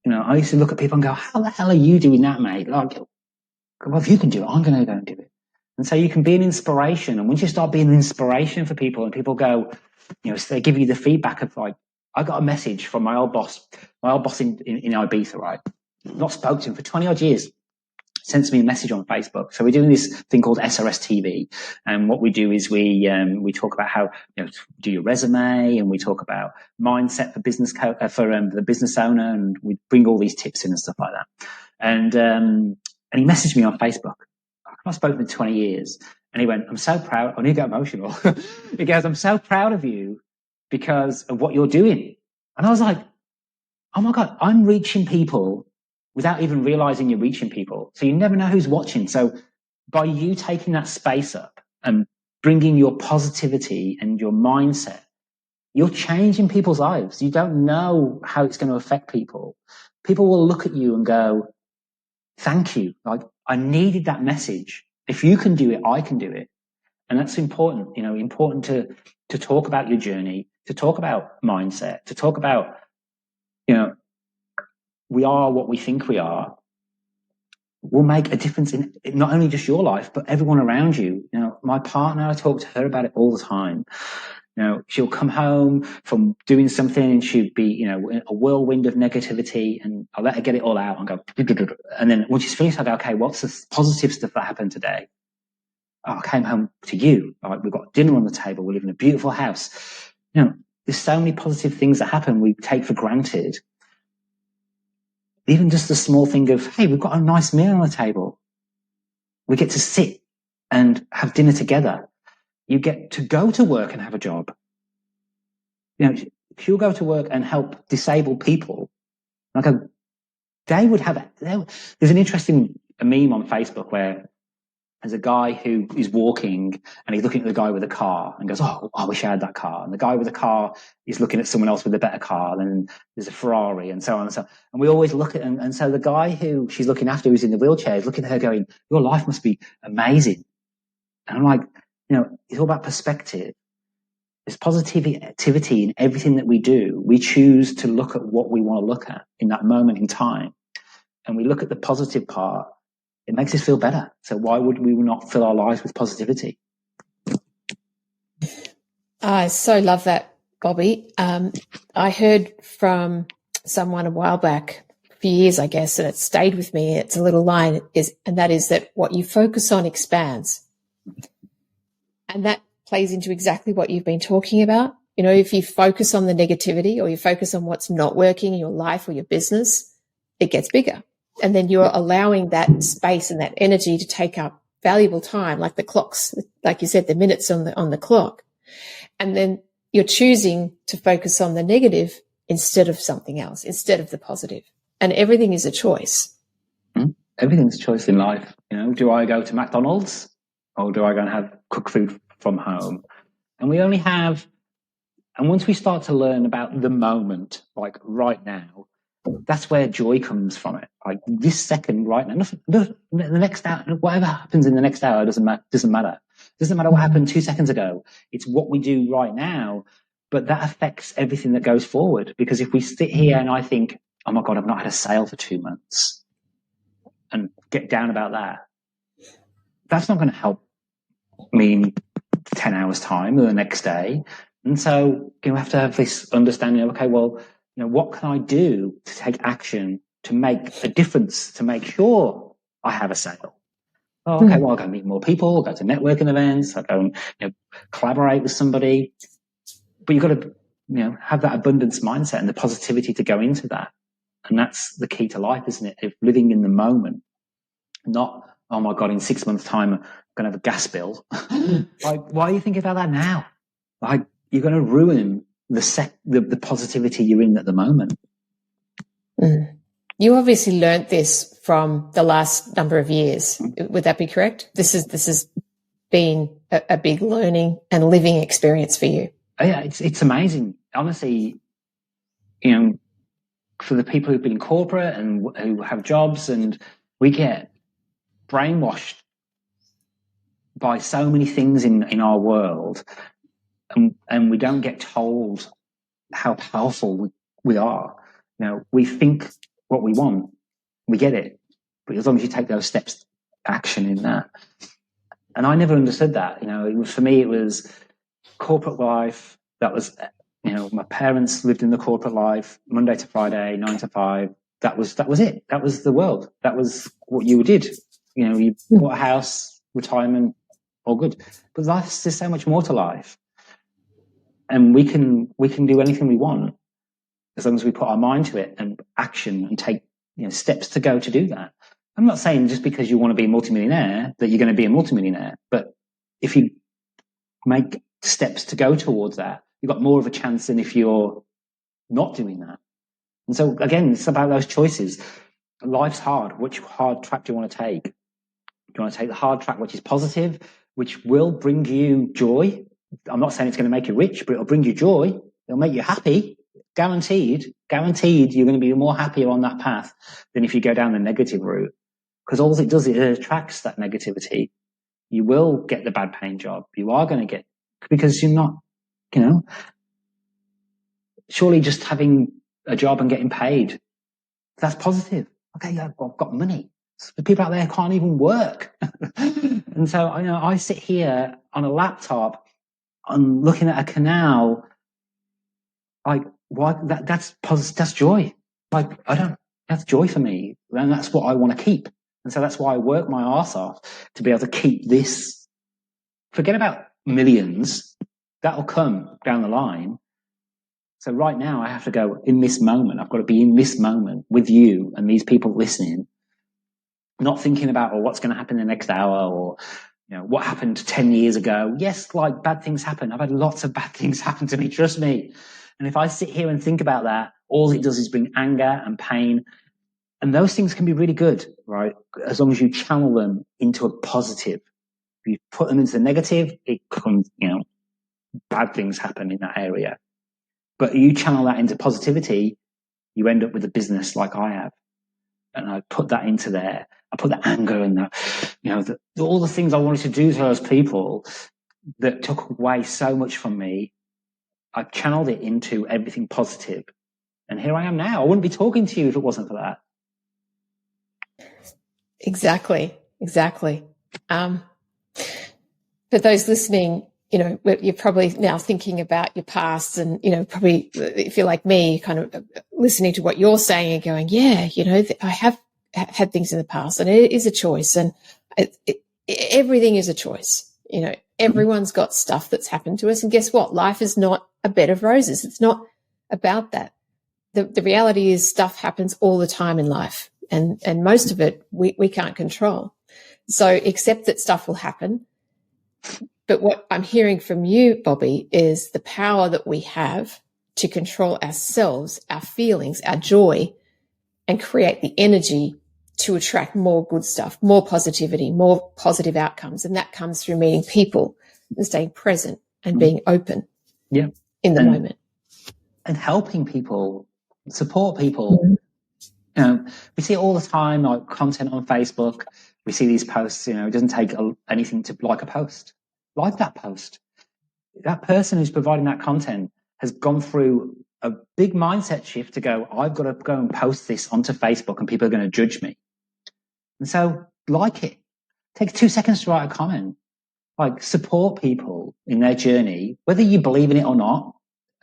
A: You know, I used to look at people and go, how the hell are you doing that, mate? Like, well, if you can do it, I'm going to go and do it. And so you can be an inspiration. And once you start being an inspiration for people and people go, you know, so they give you the feedback of like, I got a message from my old boss in Ibiza, right? Not spoke to him for 20 odd years. Sends me a message on Facebook. So we're doing this thing called SRS TV. And what we do is we talk about how, you know, do your resume, and we talk about mindset for the business owner. And we bring all these tips in and stuff like that. And he messaged me on Facebook. I've not spoken in 20 years. And he went, I'm so proud. I need to get emotional. He goes, I'm so proud of you because of what you're doing. And I was like, oh my God, I'm reaching people without even realizing you're reaching people. So you never know who's watching. So by you taking that space up and bringing your positivity and your mindset, you're changing people's lives. You don't know how it's going to affect people. People will look at you and go, thank you. Like, I needed that message. If you can do it, I can do it. And that's important, you know, important to talk about your journey, to talk about mindset, to talk about, you know, we are what we think we are, will make a difference in not only just your life, but everyone around you. You know, my partner, I talk to her about it all the time. You know, she'll come home from doing something and she'd be, you know, in a whirlwind of negativity, and I'll let her get it all out and go, and then when she's finished, I go, okay, what's the positive stuff that happened today? Oh, I came home to you. Like, we've got dinner on the table. We live in a beautiful house. You know, there's so many positive things that happen we take for granted. Even just the small thing of, hey, we've got a nice meal on the table. We get to sit and have dinner together. You get to go to work and have a job. You know, if you go to work and help disabled people, like they would have. There's an interesting meme on Facebook where there's a guy who is walking and he's looking at the guy with a car and goes, oh, I wish I had that car. And the guy with the car is looking at someone else with a better car. And there's a Ferrari and so on and so on. And we always look at, and so the guy who she's looking after, who's in the wheelchair, is looking at her going, your life must be amazing. And I'm like, you know, it's all about perspective. There's positivity in everything that we do. We choose to look at what we want to look at in that moment in time. And we look at the positive part. It makes us feel better. So why would we not fill our lives with positivity?
B: I so love that, Bobby. I heard from someone a while back, a few years, I guess, and it stayed with me. It's a little line, and that is that what you focus on expands. And that plays into exactly what you've been talking about. You know, if you focus on the negativity or you focus on what's not working in your life or your business, it gets bigger. And then you're allowing that space and that energy to take up valuable time, like the clocks, like you said, the minutes on the clock. And then you're choosing to focus on the negative instead of something else, instead of the positive. And everything is a choice.
A: Everything's a choice in life. You know, do I go to McDonald's or do I go and have cook food from home? And we only have, and once we start to learn about the moment, like right now, that's where joy comes from it. Like this second right now, the next hour, whatever happens in the next hour doesn't matter. Doesn't matter what happened 2 seconds ago. It's what we do right now. But that affects everything that goes forward. Because if we sit here and I think, oh my God, I've not had a sale for 2 months, and get down about that, that's not going to help me in 10 hours time or the next day. And so you have to have this understanding of, okay, well, you know, what can I do to take action to make a difference, to make sure I have a sale? Oh, okay, well, I'll go meet more people, I'll go to networking events, I'll go and, you know, collaborate with somebody. But you've got to, you know, have that abundance mindset and the positivity to go into that. And that's the key to life, isn't it? If living in the moment, not, oh my God, in 6 months' time, I'm going to have a gas bill. Like, why are you thinking about that now? Like, you're going to ruin the positivity you're in at the moment.
B: You obviously learnt this from the last number of years. Would that be correct? This has been a big learning and living experience for you.
A: Yeah, it's amazing. Honestly, for the people who've been in corporate and who have jobs, and we get brainwashed by so many things in our world, and we don't get told how powerful we are. We think what we want, we get it. But as long as you take those steps, action in that. And I never understood that. For me, it was corporate life. That was, my parents lived in the corporate life, Monday to Friday, 9 to 5. That was it. That was the world. That was what you did. You bought a house, retirement, all good. But there's so much more to life. And we can do anything we want as long as we put our mind to it and action and take steps to go to do that. I'm not saying just because you want to be a multimillionaire that you're going to be a multimillionaire, but if you make steps to go towards that, you've got more of a chance than if you're not doing that. And so again, it's about those choices. Life's hard. Which hard track do you want to take? Do you want to take the hard track, which is positive, which will bring you joy? I'm not saying it's going to make you rich, but it'll bring you joy. It'll make you happy. Guaranteed, you're going to be more happier on that path than if you go down the negative route. Because all it does, it attracts that negativity. You will get the bad paying job. You are going to get, because you're not, surely just having a job and getting paid, that's positive. Okay, I've got money. The people out there can't even work. And so, I sit here on a laptop, I'm looking at a canal, like, why? That's joy. Like, that's joy for me. And that's what I want to keep. And so that's why I work my arse off to be able to keep this. Forget about millions. That'll come down the line. So right now I have to go in this moment. I've got to be in this moment with you and these people listening, not thinking about what's going to happen in the next hour or what happened 10 years ago. Yes, like bad things happen. I've had lots of bad things happen to me. Trust me. And if I sit here and think about that, all it does is bring anger and pain. And those things can be really good, right? As long as you channel them into a positive. If you put them into the negative, it comes, bad things happen in that area. But you channel that into positivity, you end up with a business like I have. And I put that into there. I put the anger and that, all the things I wanted to do to those people that took away so much from me, I channeled it into everything positive. And here I am now. I wouldn't be talking to you if it wasn't for that.
B: Exactly. For those listening, you're probably now thinking about your past and, probably if you're like me, kind of listening to what you're saying and going, yeah, I have had things in the past and it is a choice and everything is a choice. Everyone's got stuff that's happened to us. And guess what? Life is not a bed of roses. It's not about that. The reality is stuff happens all the time in life. And most of it we can't control. So accept that stuff will happen. But what I'm hearing from you, Bobby, is the power that we have to control ourselves, our feelings, our joy, and create the energy to attract more good stuff, more positivity, more positive outcomes. And that comes through meeting people and staying present and being open in the moment.
A: And helping people, support people. We see it all the time, like content on Facebook. We see these posts, it doesn't take anything to like a post. Like that post. That person who's providing that content has gone through a big mindset shift to go, I've got to go and post this onto Facebook and people are going to judge me. And so like it. Take 2 seconds to write a comment. Like, support people in their journey, whether you believe in it or not.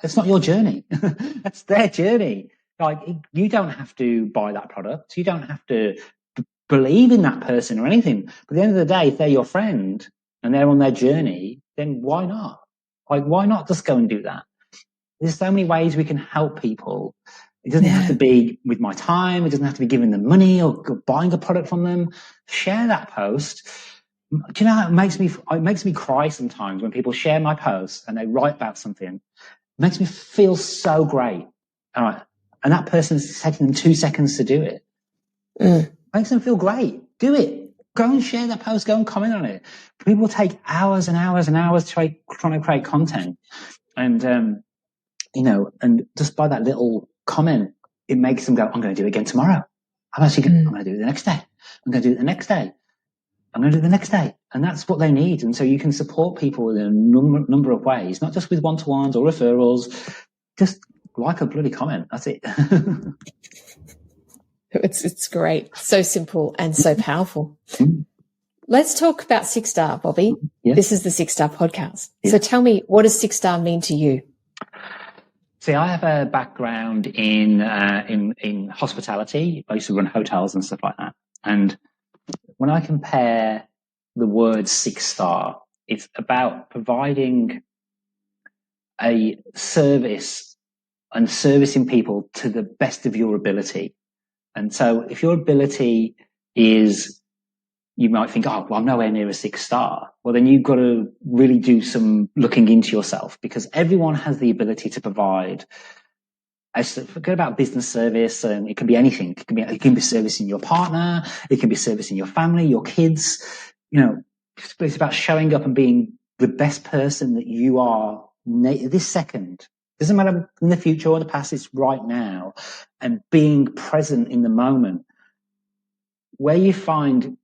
A: It's not your journey. That's their journey. Like, you don't have to buy that product. You don't have to believe in that person or anything. But at the end of the day, if they're your friend and they're on their journey, then why not? Like, why not just go and do that? There's so many ways we can help people. It doesn't have to be with my time. It doesn't have to be giving them money or buying a product from them. Share that post. Do you know how it makes me cry sometimes when people share my posts and they write about something. It makes me feel so great. All right. and that person's taking them 2 seconds to do it. Makes them feel great. Do it. Go and share that post. Go and comment on it. People take hours and hours and hours trying to create content. And, and just by that little comment, it makes them go, I'm going to do it again tomorrow. I'm going to do it the next day. I'm going to do it the next day. I'm going to do it the next day. And that's what they need. And so you can support people in a number of ways, not just with one-to-ones or referrals. Just like a bloody comment. That's it.
B: It's great. So simple and so powerful. Let's talk about 6-Star, Bobby.
A: Yeah.
B: This is the 6-Star podcast.
A: Yeah.
B: So tell me, what does 6-Star mean to you?
A: See, I have a background in hospitality. I used to run hotels and stuff like that. And when I compare the word 6-Star, it's about providing a service and servicing people to the best of your ability. And so if your ability is, you might think, oh, well, I'm nowhere near a 6-Star. Well, then you've got to really do some looking into yourself, because everyone has the ability to provide. Forget about business service, and it can be anything. It can be servicing your partner. It can be servicing your family, your kids. It's about showing up and being the best person that you are this second. Doesn't matter in the future or the past, it's right now. And being present in the moment. Where I find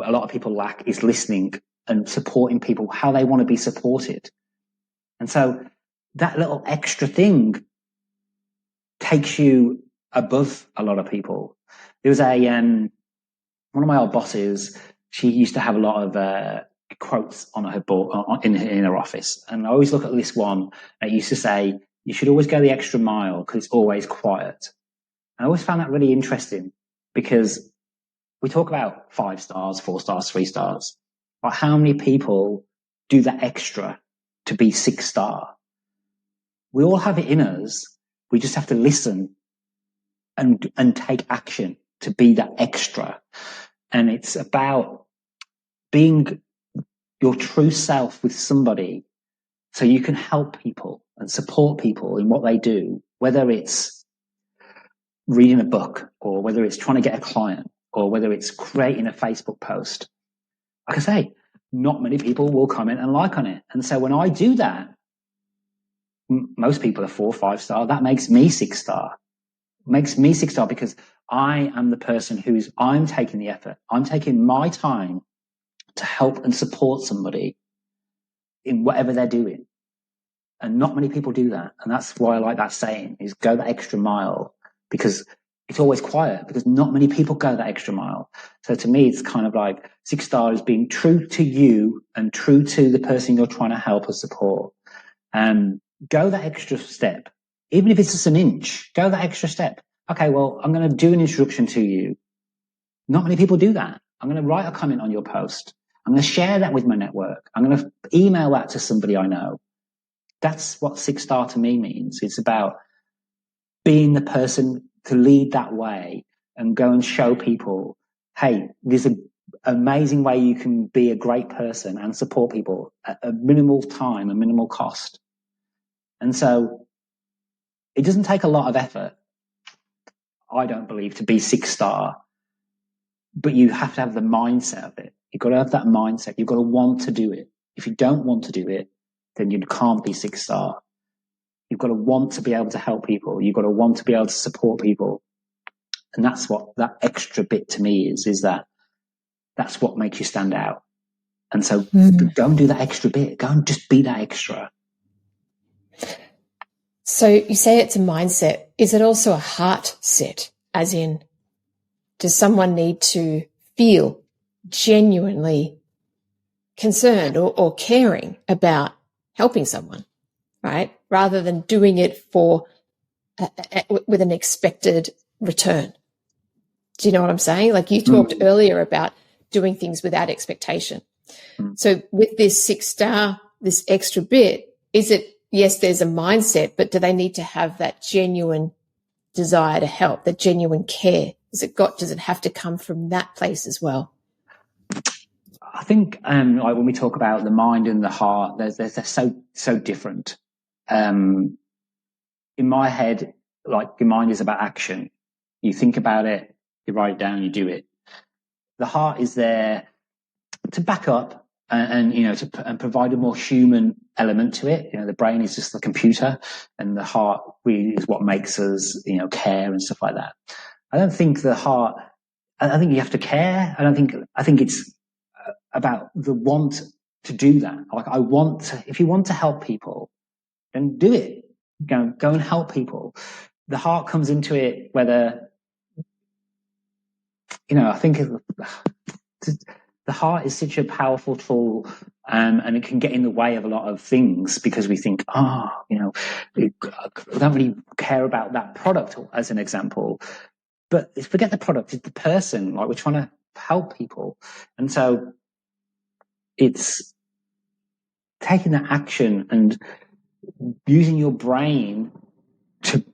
A: a lot of people lack is listening and supporting people how they want to be supported. And so that little extra thing takes you above a lot of people. There was one of my old bosses, she used to have a lot of quotes on her board in her office. And I always look at this one that used to say, you should always go the extra mile because it's always quiet. And I always found that really interesting, because we talk about 5 stars, 4 stars, 3 stars, but how many people do that extra to be 6-Star? We all have it in us. We just have to listen and take action to be that extra. And it's about being your true self with somebody so you can help people and support people in what they do, whether it's reading a book or whether it's trying to get a client or whether it's creating a Facebook post. Like I say, not many people will comment and like on it. And so when I do that, most people are 4 or 5 star. That makes me 6-Star. Makes me 6-Star because I am the person I'm taking the effort. I'm taking my time to help and support somebody in whatever they're doing. And not many people do that. And that's why I like that saying, is go that extra mile, because it's always quiet, because not many people go that extra mile. So to me, it's kind of like 6-Star is being true to you and true to the person you're trying to help or support. Go that extra step. Even if it's just an inch, go that extra step. Okay, well, I'm going to do an introduction to you. Not many people do that. I'm going to write a comment on your post. I'm going to share that with my network. I'm going to email that to somebody I know. That's what 6-Star to me means. It's about being the person to lead that way and go and show people, hey, there's an amazing way you can be a great person and support people at a minimal time, a minimal cost. And so it doesn't take a lot of effort, I don't believe, to be 6-Star, but you have to have the mindset of it. You've got to have that mindset. You've got to want to do it. If you don't want to do it, then you can't be 6-Star. You've got to want to be able to help people. You've got to want to be able to support people. And that's what that extra bit to me is that's what makes you stand out. And so go and do that extra bit. Go and just be that extra.
B: So you say it's a mindset. Is it also a heart set? As in, does someone need to feel genuinely concerned or caring about helping someone, right? Rather than doing it with an expected return. Do you know what I'm saying? Like you talked earlier about doing things without expectation. So with this 6-Star, this extra bit, is it, yes, there's a mindset, but do they need to have that genuine desire to help, that genuine care? Does it have to come from that place as well?
A: I think like when we talk about the mind and the heart, they're so different. In my head, like your mind is about action. You think about it, you write it down, you do it. The heart is there to back up and provide a more human element to it. The brain is just the computer, and the heart really is what makes us, care and stuff like that. I don't think the heart. I think you have to care. I think it's about the want to do that. Like if you want to help people, then do it. Go and help people. The heart comes into it, whether, I think the heart is such a powerful tool, and it can get in the way of a lot of things because we think, we don't really care about that product, as an example. But forget the product, it's the person. Like, we're trying to help people. And so it's taking that action and using your brain to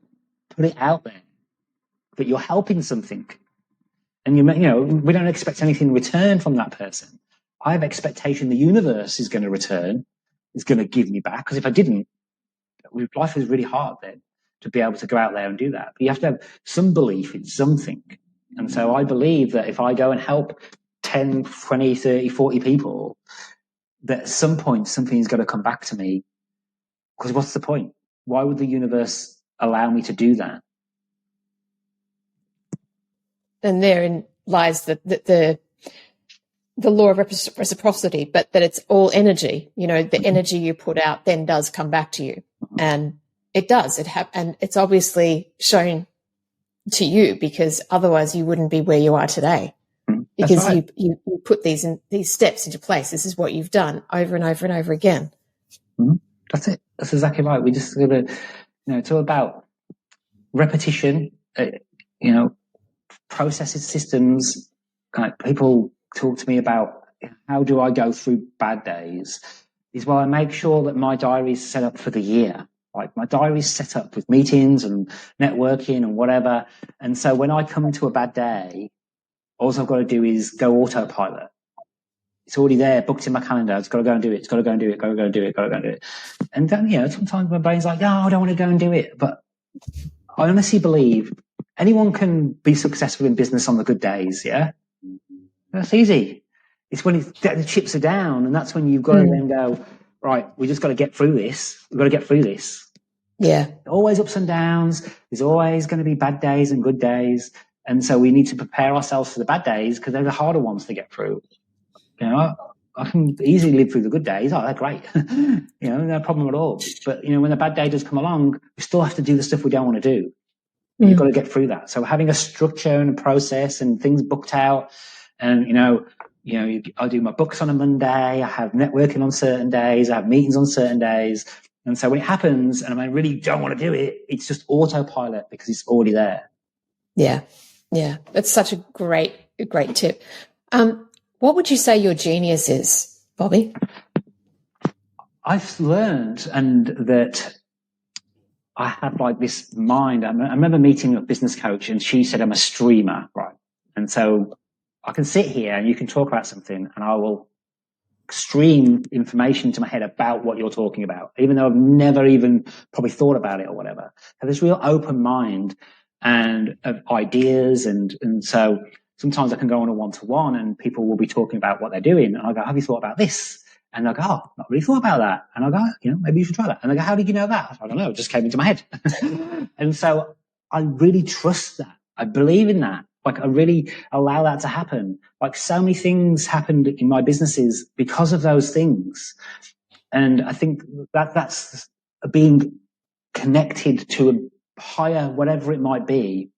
A: put it out there that you're helping something. And we don't expect anything in return from that person. I have expectation the universe is going to return, is going to give me back. Because if I didn't, life is really hard then to be able to go out there and do that. But you have to have some belief in something. And so I believe that if I go and help 10, 20, 30, 40 people, that at some point something's got to come back to me. Because what's the point? Why would the universe allow me to do that?
B: And therein lies the law of reciprocity, but that it's all energy. The energy you put out then does come back to you, and it does. And it's obviously shown to you, because otherwise you wouldn't be where you are today. Because right. you put these steps into place. This is what you've done over and over and over again.
A: That's it. That's exactly right. We just got to, it's all about repetition. Processes, systems. People talk to me about how do I go through bad days. I make sure that my diary is set up for the year. Like, my diary is set up with meetings and networking and whatever. And so when I come to a bad day, all I've got to do is go autopilot. It's already there, booked in my calendar. I've got to go and do it. It's got to go and do it. Got to go and do it. Got to go and do it. And then, sometimes my brain's like, I don't want to go and do it. But I honestly believe anyone can be successful in business on the good days. Yeah, that's easy. It's when the chips are down, and that's when you've got to then go, right, we just got to get through this. We've got to get through this.
B: Yeah.
A: Always ups and downs. There's always going to be bad days and good days. And so we need to prepare ourselves for the bad days, because they're the harder ones to get through. I can easily live through the good days. Oh, they're great. No problem at all. But, when the bad day does come along, we still have to do the stuff we don't want to do. You've got to get through that. So having a structure and a process and things booked out, and, I do my books on a Monday. I have networking on certain days. I have meetings on certain days. And so when it happens and I really don't want to do it, it's just autopilot because it's already there.
B: Yeah. Yeah. That's such a great tip. What would you say your genius is, Bobby?
A: I've learned that I have like this mind. I remember meeting a business coach, and she said I'm a streamer, right? And so I can sit here and you can talk about something, and I will stream information to my head about what you're talking about, even though I've never even probably thought about it or whatever. So this real open mind and of ideas, and so sometimes I can go on a one-to-one and people will be talking about what they're doing, and I go, have you thought about this? And I go, oh, not really thought about that. And I go, maybe you should try that. And I go, how did you know that? I don't know, it just came into my head. And so I really trust that. I believe in that. Like, I really allow that to happen. Like, so many things happened in my businesses because of those things. And I think that's being connected to a higher, whatever it might be.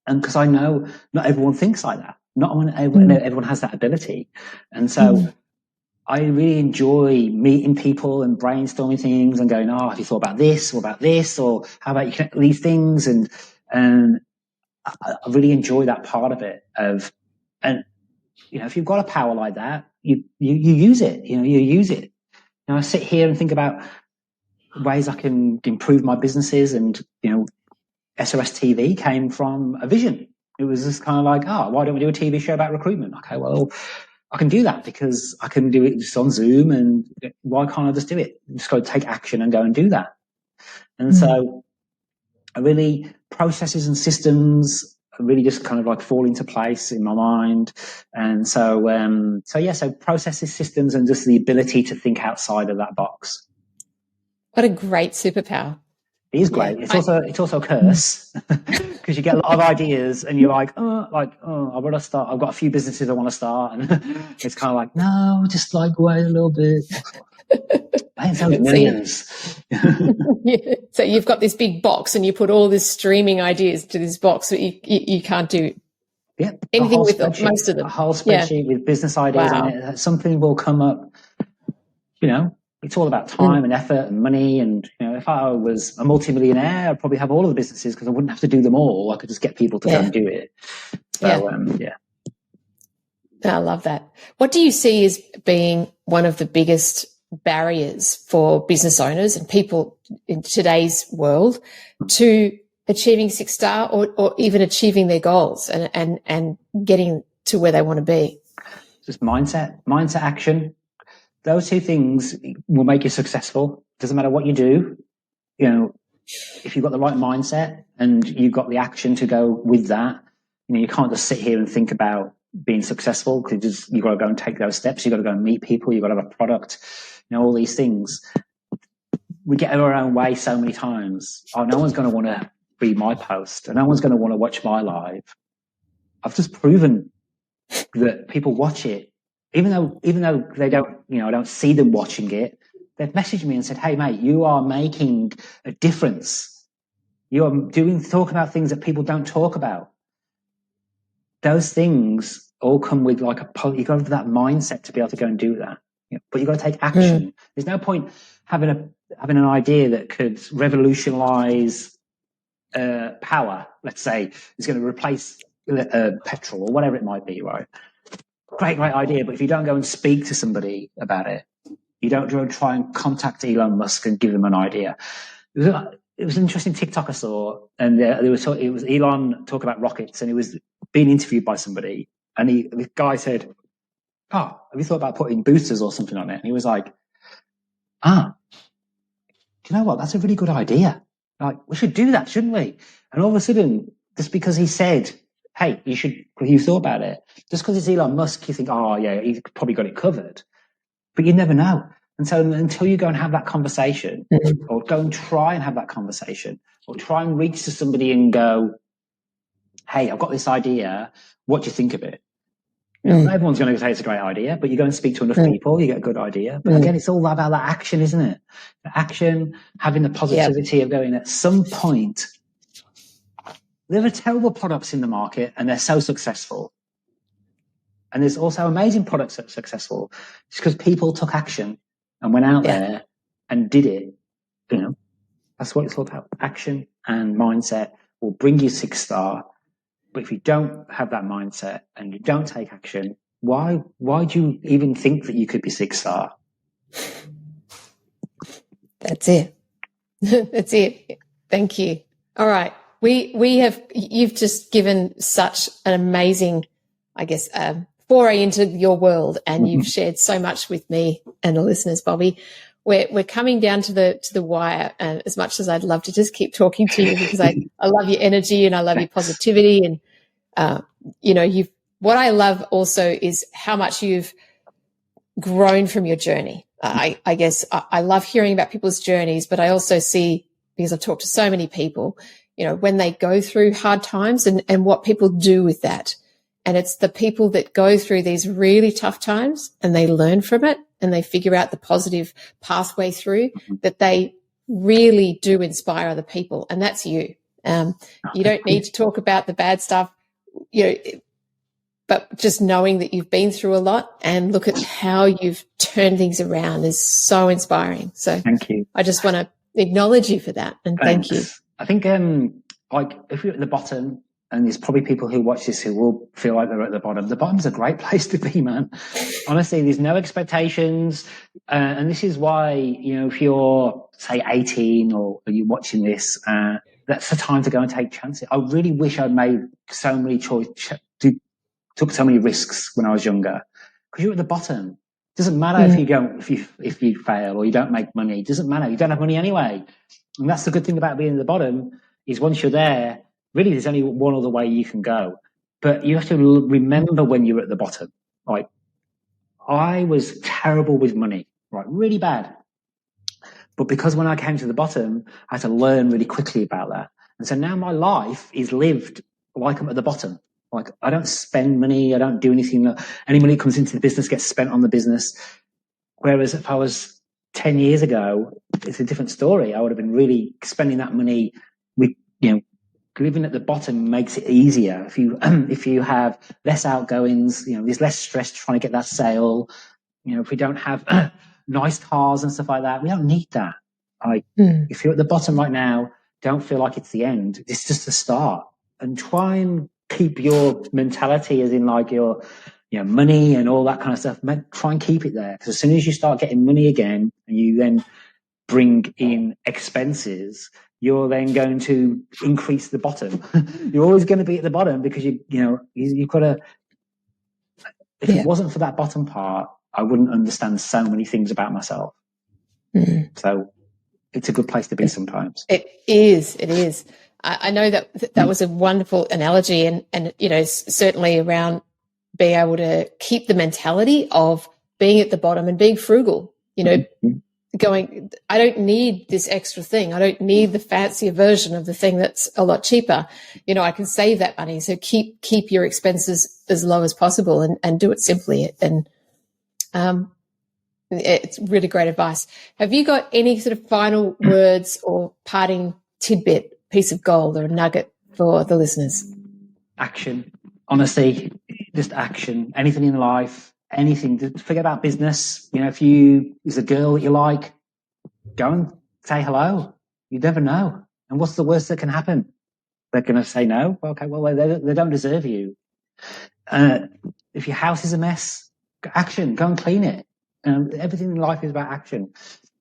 A: And because I know not everyone thinks like that. Not everyone has that ability. And so I really enjoy meeting people and brainstorming things and going, oh, have you thought about this or about this? Or how about you connect these things? And I really enjoy that part of it. And if you've got a power like that, you use it. You use it. I sit here and think about ways I can improve my businesses, and SOS TV came from a vision. It was just kind of like, oh, why don't we do a TV show about recruitment? Okay, well, I can do that because I can do it just on Zoom, and why can't I just do it? Just got to take action and go and do that. And so are really processes and systems really just kind of like fall into place in my mind. And so processes, systems, and just the ability to think outside of that box.
B: What a great superpower.
A: It is great. Yeah, it's also a curse because you get a lot of ideas and you're like, I want to start. I've got a few businesses I want to start, and it's kind of like, no, just like wait a little bit. Millions.
B: Yeah. So you've got this big box, and you put all this streaming ideas to this box, but you can't do anything with most of them.
A: A whole spreadsheet with business ideas on it. Something will come up. It's all about time and effort and money. And, if I was a multimillionaire, I'd probably have all of the businesses because I wouldn't have to do them all. I could just get people to go and do it. So,
B: I love that. What do you see as being one of the biggest barriers for business owners and people in today's world to achieving 6-star or even achieving their goals and getting to where they want to be?
A: Just mindset, action. Those two things will make you successful. Doesn't matter what you do. If you've got the right mindset and you've got the action to go with that, you can't just sit here and think about being successful because you've got to go and take those steps. You've got to go and meet people. You've got to have a product, all these things. We get in our own way so many times. No one's going to want to read my post, and no one's going to want to watch my live. I've just proven that people watch it. Even though they don't, I don't see them watching it, they've messaged me and said, "Hey, mate, you are making a difference. You are talking about things that people don't talk about." Those things all come with you've got to have that mindset to be able to go and do that. But you've got to take action. There's no point having an idea that could revolutionize power. Let's say it's going to replace petrol or whatever it might be, right? Great idea, but if you don't go and speak to somebody about it, you don't try and contact Elon Musk and give them an idea. It was an interesting TikTok I saw, and it was Elon talking about rockets, and he was being interviewed by somebody, and the guy said, "Oh, have you thought about putting boosters or something on it?" And he was like, "Do you know what? That's a really good idea. Like, we should do that, shouldn't we?" And all of a sudden, just because he said, "Hey, you thought about it," just because it's Elon Musk, you think, "Oh, yeah, he's probably got it covered." But you never know. And so until you go and have that conversation, or go and try and have that conversation, or try and reach to somebody and go, "Hey, I've got this idea. What do you think of it?" Not everyone's going to say it's a great idea, but you go and speak to enough people, you get a good idea. But again, it's all about that action, isn't it? The action, having the positivity of going at some point. There are terrible products in the market and they're so successful. And there's also amazing products that are successful. It's because people took action and went out there and did it. That's what it's all about. Action and mindset will bring you 6-star. But if you don't have that mindset and you don't take action, why do you even think that you could be 6-star?
B: That's it. That's it. Thank you. All right. You've just given such an amazing, foray into your world, and you've shared so much with me and the listeners, Bobby. We're coming down to the wire, and as much as I'd love to just keep talking to you because I love your energy and I love your positivity, and what I love also is how much you've grown from your journey. I guess I love hearing about people's journeys, but I also see, because I've talked to so many people, when they go through hard times and what people do with that. And it's the people that go through these really tough times and they learn from it and they figure out the positive pathway through, that they really do inspire other people. And that's you. You don't need to talk about the bad stuff, but just knowing that you've been through a lot and look at how you've turned things around is so inspiring. So
A: thank you.
B: I just want to acknowledge you for that. And
A: Thanks.
B: Thank you.
A: I think if you're at the bottom, and there's probably people who watch this who will feel like they're at the bottom. The bottom's a great place to be, man. Honestly, there's no expectations. And this is why, if you're, say, 18 or you're watching this, that's the time to go and take chances. I really wish I'd made so many took so many risks when I was younger. Because you're at the bottom. It doesn't matter if you fail or you don't make money. It doesn't matter. You don't have money anyway. And that's the good thing about being at the bottom. is once you're there, really there's only one other way you can go. But you have to remember when you're at the bottom. Like, I was terrible with money, right? Really bad. But because when I came to the bottom, I had to learn really quickly about that. And so now my life is lived like I'm at the bottom. Like, I don't spend money. I don't do anything. Any money that comes into the business gets spent on the business. Whereas if I was 10 years ago, it's a different story. I would have been really spending that money with, living at the bottom makes it easier. If you have less outgoings, there's less stress trying to get that sale. If we don't have nice cars and stuff like that, we don't need that. If you're at the bottom right now, don't feel like it's the end. It's just the start. And try and keep your mentality as in like your money and all that kind of stuff. Try and keep it there. Because as soon as you start getting money again and you then bring in expenses, you're then going to increase the bottom. You're always going to be at the bottom because you've got to. If it wasn't for that bottom part, I wouldn't understand so many things about myself. So it's a good place to be sometimes.
B: It is. I know that was a wonderful analogy, and certainly around being able to keep the mentality of being at the bottom and being frugal. Going, I don't need this extra thing. I don't need the fancier version of the thing that's a lot cheaper. I can save that money. So keep your expenses as low as possible and do it simply. And it's really great advice. Have you got any sort of final words or parting tidbit, piece of gold or a nugget for the listeners?
A: Action. Honestly, just action. Anything in life. Anything. Forget about business. If there's a girl that you like, go and say hello. You never know. And what's the worst that can happen? They're going to say no. Okay, well, they don't deserve you. If your house is a mess, action. Go and clean it. Everything in life is about action.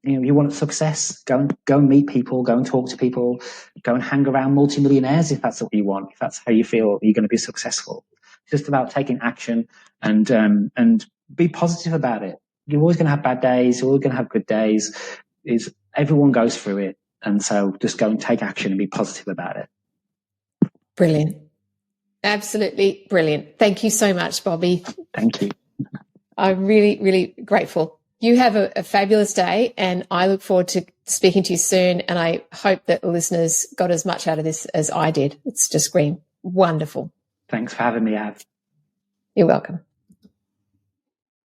A: You want success, go and meet people, go and talk to people, go and hang around multimillionaires if that's what you want. If that's how you feel you're going to be successful. It's just about taking action and be positive about it. You're always going to have bad days. You're always going to have good days. Everyone goes through it. And so just go and take action and be positive about it.
B: Brilliant. Absolutely brilliant. Thank you so much, Bobby.
A: Thank you.
B: I'm really, really grateful. You have a fabulous day, and I look forward to speaking to you soon. And I hope that the listeners got as much out of this as I did. It's just been wonderful.
A: Thanks for having me, Av.
B: You're welcome.